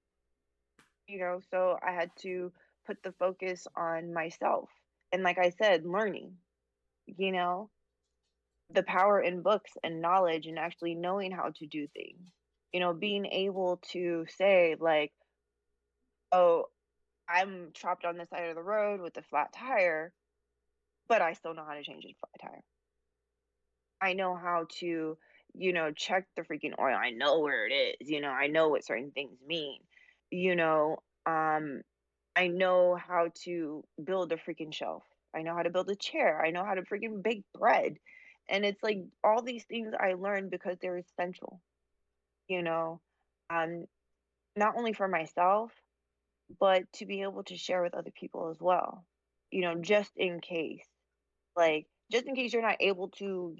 so I had to put the focus on myself. And like I said, learning, you know, the power in books and knowledge and actually knowing how to do things. Being able to say, like, oh, I'm trapped on the side of the road with a flat tire, but I still know how to change a flat tire. I know how to, check the freaking oil. I know where it is. I know what certain things mean. You know, um, I know how to build a freaking shelf. I know how to build a chair. I know how to freaking bake bread. And it's like all these things I learned because they're essential, you know, um, not only for myself, but to be able to share with other people as well, just in case. Like, just in case you're not able to,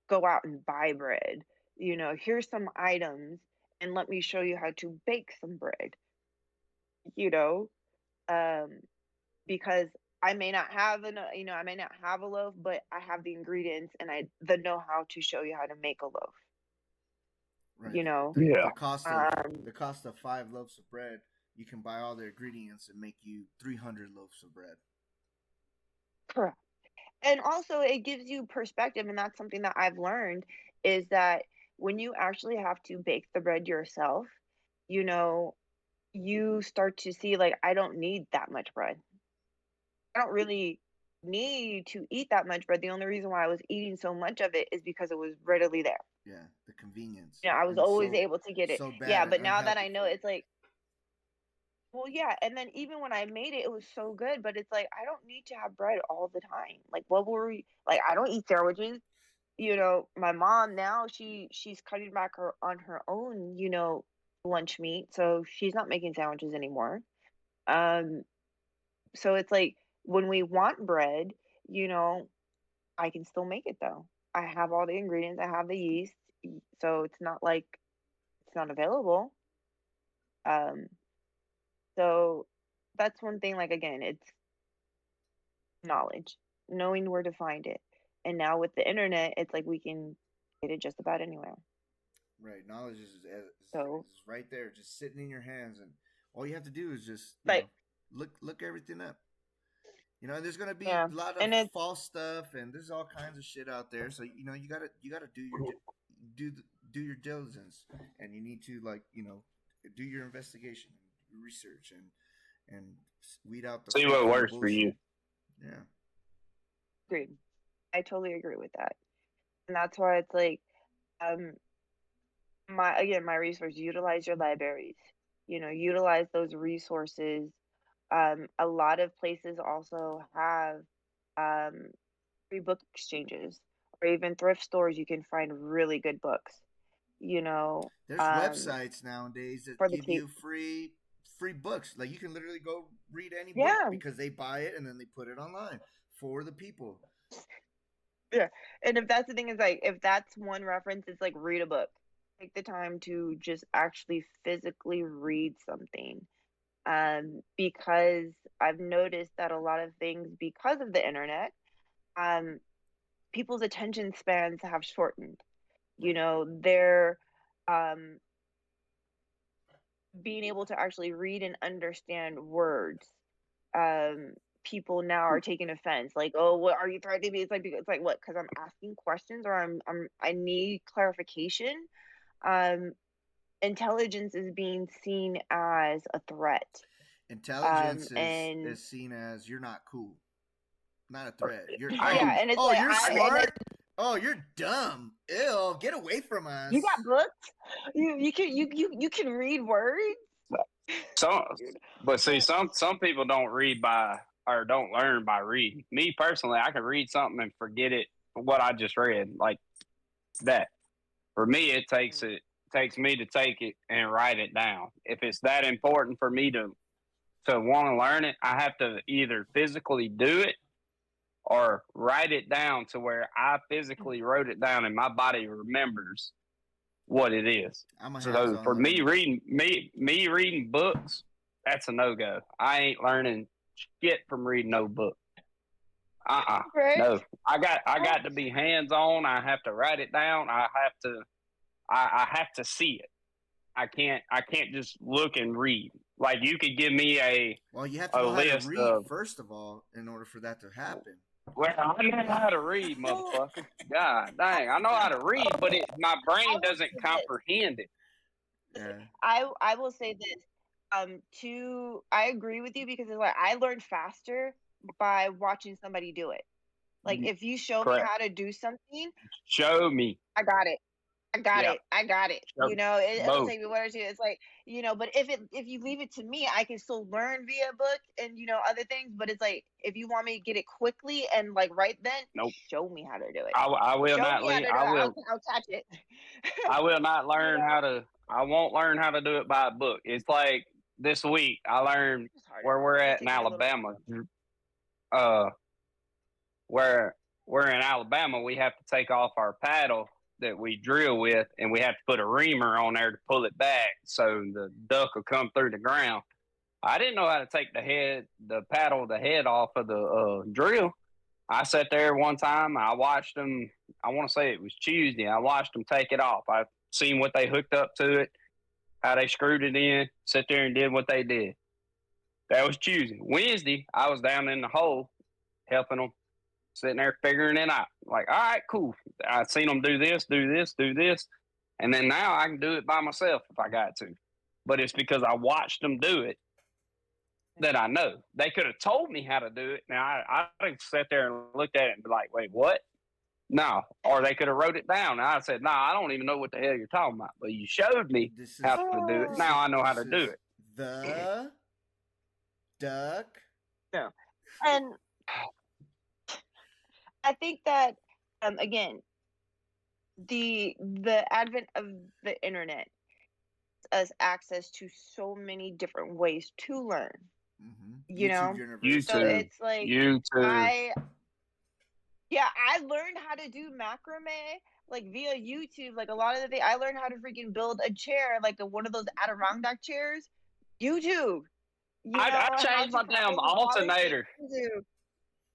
go out and buy bread, here's some items and let me show you how to bake some bread, you know, um, because I may not have I may not have a loaf, but I have the ingredients and the know how to show you how to make a loaf, Right. you know. Yeah. The cost of 5 loaves of bread, you can buy all the ingredients and make you 300 loaves of bread. Correct. And also it gives you perspective, and that's something that I've learned, is that when you actually have to bake the bread yourself, you know, you start to see, like, I don't need that much bread. I don't really need to eat that much bread. The only reason why I was eating so much of it is because it was readily there. Yeah, the convenience, I was and it's always able to get it. so Yeah, bad and but now that unhealthy I know, for you. it's like, well, yeah, and then even when I made it, it was so good, but it's like I don't need to have bread all the time. Like, what were we like? I don't eat sandwiches. My mom now, she's cutting back on her own, lunch meat, so she's not making sandwiches anymore. Um, so it's like when we want bread, you know, I can still make it though. I have all the ingredients, I have the yeast, so it's not like it's not available. Um, so that's one thing, like again, it's knowledge, knowing where to find it. And now with the internet, it's like we can get it just about anywhere. Right. Knowledge So is right there, just sitting in your hands, and all you have to do is just like look everything up. There's gonna be yeah. a lot of And it's false stuff, and there's all kinds of shit out there. So you gotta do do your diligence, and you need to do your investigation, and research, and weed out the See fluff what and the works for you. bullshit. Yeah. agreed. I totally agree with that. And that's why it's like um my resource, utilize your libraries. Utilize those resources. A lot of places also have um free book exchanges or even thrift stores you can find really good books, you know, There's websites nowadays that for the give cheap. you free books. Like you can literally go read any book Yeah, because they buy it and then they put it online for the people. yeah. And if that's the thing is like if that's one reference, it's like read a book. Take the time to just actually physically read something. Because I've noticed that a lot of things because of the internet, um, people's attention spans have shortened. Right. They're um being able to actually read and understand words. Um, People now are taking offense, like, "Oh, what are you threatening me?" It's like what? Because I'm asking questions or I need clarification. Um, Intelligence is being seen as a threat. Intelligence And is seen as you're not cool, not a threat. You're I yeah, and it's oh like you're I and smart. it, Oh, you're dumb. Ew, get away from you us. got books. You can read words. some, Dude. but see, But some people don't read by or don't learn by reading. Me personally, I can read something and forget it what I just read like that. For me, it takes me to take it and write it down. If it's that important for me to want to learn it, I have to either physically do it or write it down to where I physically wrote it down and my body remembers what it is. I'm a So hands-on for me learner. reading books, that's a no go. I ain't learning shit from reading no book. right? No. I got to be hands on. I have to write it down. I have to see it. I can't just look and read. Like you could give me Well, you have to a know how to list read of first of all in order for that to happen. well, I know how to read, Well, motherfucker. God dang, I know how to read, but my I brain will doesn't say this. comprehend it. Yeah. I will say this. I agree with you because it's like I learned faster by watching somebody do it. Like if you show me Correct. how to do something, Show me. I got it. I got Yeah. it. I got it. Show It'll both. take me one or two. It's like, but if you leave it to me, I can still learn via book and other things. But it's like if you want me to get it quickly and like right then, Nope. show me how to do it. I will Show not me how leave. to do it. I'll catch it. I will not you learn how know, to. I won't learn how to do it by a book. It's like this week I learned it's harder. where we're It does at in take me a little bit Alabama. more. Uh, where we're in Alabama, we have to take off our paddle that we drill with, and we have to put a reamer on there to pull it back so the duck will come through the ground. I didn't know how to take the paddle, the head off of the drill. I sat there one time. I watched them. I want to say it was Tuesday. I watched them take it off. I seen what they hooked up to it, how they screwed it in. Sit there and did what they did. That was Tuesday. Wednesday, I was down in the hole helping them, sitting there figuring it out. Like, all right, cool. I seen them do this, do this, do this, and then now I can do it by myself if I got to. But it's because I watched them do it that I know. They could have told me how to do it. Now I sat there and looked at it and be like, wait, what? No. Or they could have wrote it down. And I said, no, I don't even know what the hell you're talking about. But you showed me This how is to do it. this Oh, Now is I know how this to do is it. the duck. no. And I think that again, the advent of the internet us access to so many different ways to learn, you YouTube know? So University. YouTube, it's like YouTube. I yeah, I learned how to do macrame like via YouTube. Like a lot of the thing I learned how to freaking build a chair, like one of those Adirondack chairs. YouTube. You I know, how changed to my cut damn over pollinate. alternator. YouTube.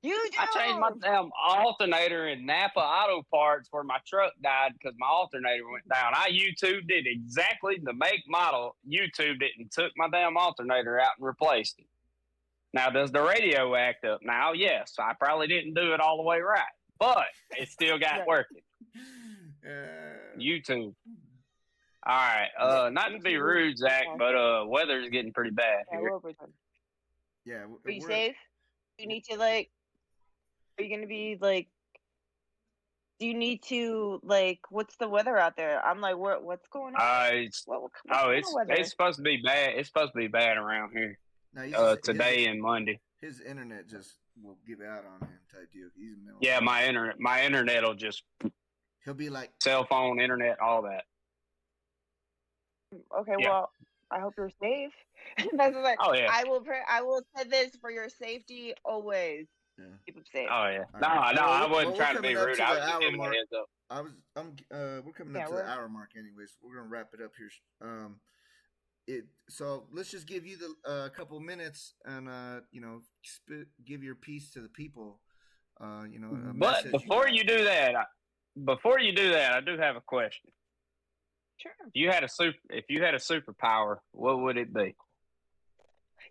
I changed my YouTube. damn alternator in Napa Auto Parts where my truck died because my alternator went down. I YouTubed it exactly the make model, YouTubed it, and took my damn alternator out and replaced it. Now, does the radio act up now? Yes, I probably didn't do it all the way right, but it still got Right. working. YouTube. All right. Yeah, Not to be YouTube is rude, Zach, but fantastic. weather's getting pretty bad Yeah, here. we're overtime. yeah, Are you we're safe? You need to like are you gonna be like do you need to like what's the weather out there? I'm like, what's going on? It's What's kind of it's weather? supposed to be bad. It's supposed to be bad around here. no. He's just Today and Monday. his internet just will give out on him type deal. He's a mental. Yeah, my internet will just He'll be like, cell phone, internet, all that. Okay, Yeah. well, I hope you're safe. That's like Oh yeah. I will say this for your safety always. yeah. Keep them safe. Oh yeah. All No, right. no, Well, I wasn't we're trying to be coming up rude. to I the was just hour giving a mark. heads up. We're coming Yeah, up to we're the hour mark. Anyways, we're gonna wrap it up here. So let's just give you the couple minutes and give your piece to the people. A But message before got. you do that, I do have a question. sure. If you had a superpower, what would it be?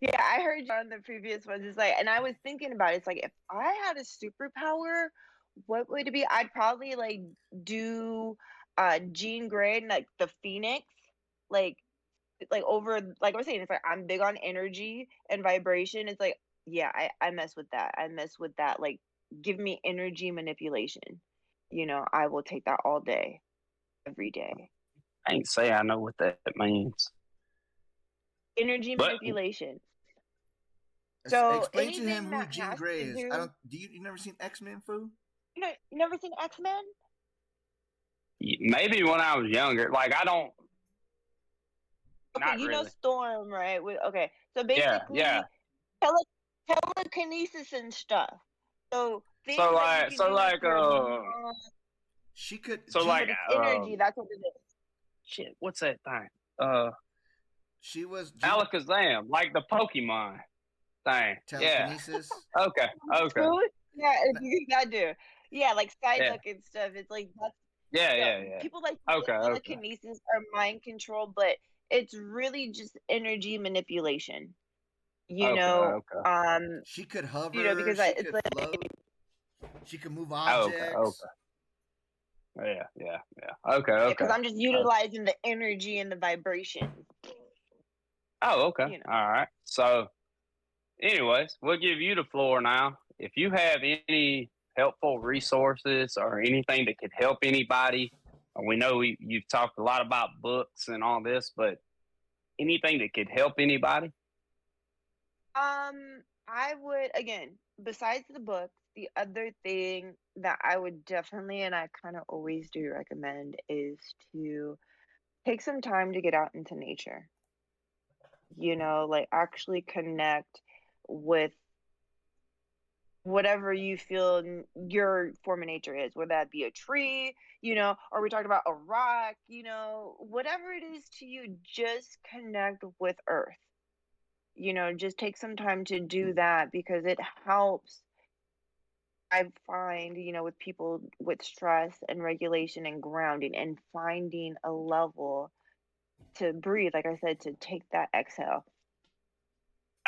Yeah, I heard you on the previous ones. It's like, and I was thinking about it. It's like if I had a superpower, what would it be? I'd probably like do Jean Grey and like the Phoenix, like over like I was saying, it's like I'm big on energy and vibration. It's like, yeah, I mess with that. I mess with that. Like, give me energy manipulation. I will take that all day, every day. I ain't say I know what that means. Energy But manipulation. So Explain to him anything who that Jean has Grey to is. I do, don't. Do you never seen X-Men, fool? you never seen X-Men? maybe when I was younger, like I don't, Okay, not you know really. Storm, right? Okay, so Yeah. basically, tele- telekinesis and stuff. So So things that you like, can do with your mind, She could. so like, but it's energy. That's what it is. shit, what's that thing? Uh, She was Jean Alakazam, like the Pokemon thing. Yeah. telekinesis. Okay. Okay. Food? Yeah, if you that do. Yeah, like Yeah. Psyduck and stuff. It's like that's Yeah. people like to Okay. say Okay. telekinesis or mind control, but it's really just energy manipulation. You Okay. know, Okay. um, She could hover. because She it's could like float. She could move Okay. objects. Yeah. Okay. Okay. because I'm just utilizing the energy and the vibration. Oh, okay. You know. All right. So, anyways, we'll give you the floor now. If you have any helpful resources or anything that could help anybody, we know you've talked a lot about books and all this, but anything that could help anybody? I would again, besides the book, the other thing that I would definitely and I kind of always do recommend is to take some time to get out into nature. Like actually connect with whatever you feel your form of nature is, whether that be a tree, or we talked about a rock, whatever it is to you, just connect with earth. Just take some time to do that because it helps. I find, with people with stress and regulation and grounding and finding a level to breathe, like I said, to take that exhale,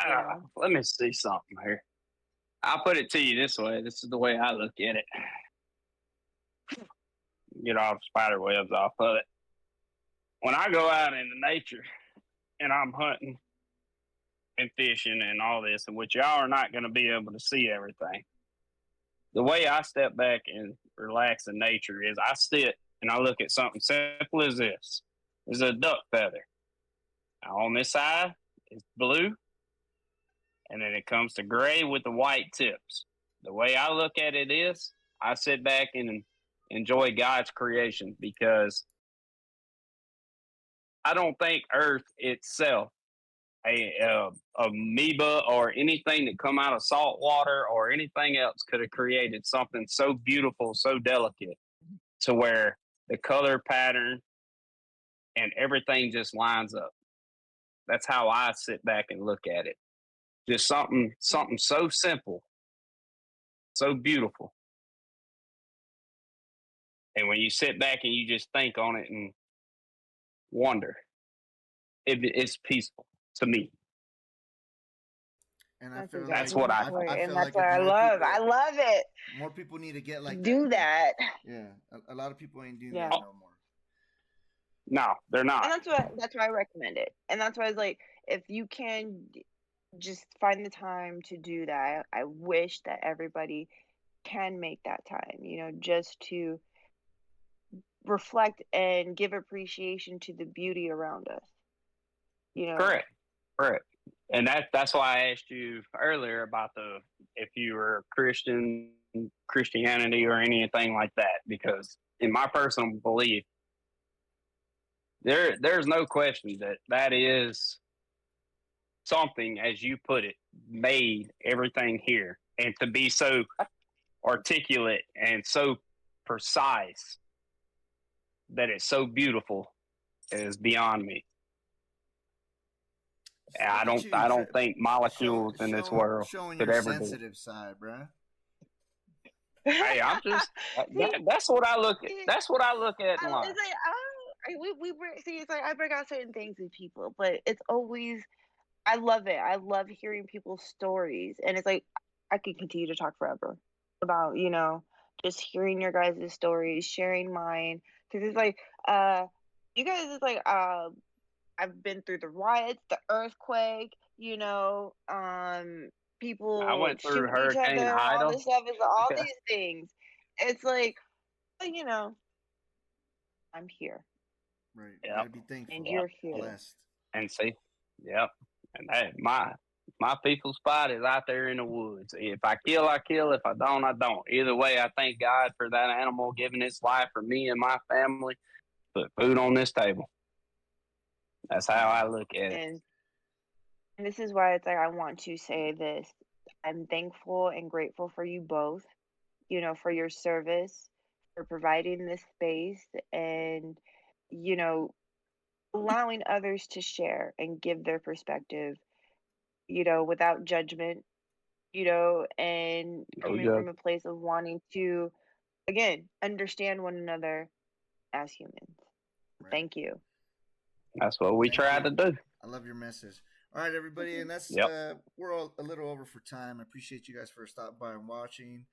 you know? Let me see something here. I'll put it to you this way. This is the way I look at it. Get all the spider webs off of it. When I go out into nature and I'm hunting and fishing and all this, and which y'all are not going to be able to see everything. The way I step back and relax in nature is I sit and I look at something simple as this. This is a duck feather. Now on this side is blue, and then it comes to gray with the white tips. The way I look at it is I sit back and enjoy God's creation because I don't think Earth itself, a amoeba or anything that come out of salt water or anything else could have created something so beautiful, so delicate, to where the color pattern and everything just lines up. That's how I sit back and look at it. Just something so simple, so beautiful. And when you sit back and you just think on it and wonder, it's peaceful to me. And I That's feel That's like exactly what the I point, think. I and feel that's like what if I more love. I people love it. need to get like that. Do that. Yeah, a lot of people ain't doing Yeah. that Oh, no more. no, they're not. And that's why I recommend it. And that's why I was like, if you can just find the time to do that, I wish that everybody can make that time, just to reflect and give appreciation to the beauty around us, you know. Correct. Correct. And that's why I asked you earlier about the if you were Christian, Christianity, or anything like that, because in my personal belief, there's no question that that is something, as you put it, made everything here, and to be so articulate and so precise that it's so beautiful is beyond me. Look at you, I don't think molecules in this world showing could your ever do it. sensitive side, bruh. Hey, I'm just See, that's what I look at. see, That's what I look at in it's life. like, we bring, see, it's like I bring out certain things in people, but it's always, I love it. I love hearing people's stories, and it's like I could continue to talk forever about, just hearing your guys' stories, sharing mine, because it's like, uh, you guys is like, I've been through the riots, the earthquake, I people went through shooting each Hurricane other, all Ida. this stuff. Is all Yeah, these things. It's like, well, I'm here, Right. We yep, gotta be thankful, and yep. you're here. blessed. And see, yep. And that my people spot is out there in the woods. If I kill, I kill. If I don't, I don't. Either way, I thank God for that animal giving its life for me and my family. Put food on this table. That's how I Amen. look at it. And this is why it's like I want to say this. I'm thankful and grateful for you both, for your service, for providing this space, and, you know, allowing others to share and give their perspective, without judgment, and Oh coming yeah, from a place of wanting to, again, understand one another as humans. Right. Thank you. that's what we Thank try you. to do. I love your message. All right, everybody, and that's Yep. we're all a little over for time. I appreciate you guys for stopping by and watching,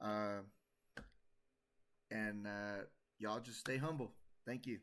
uh, and y'all just stay humble. Thank you.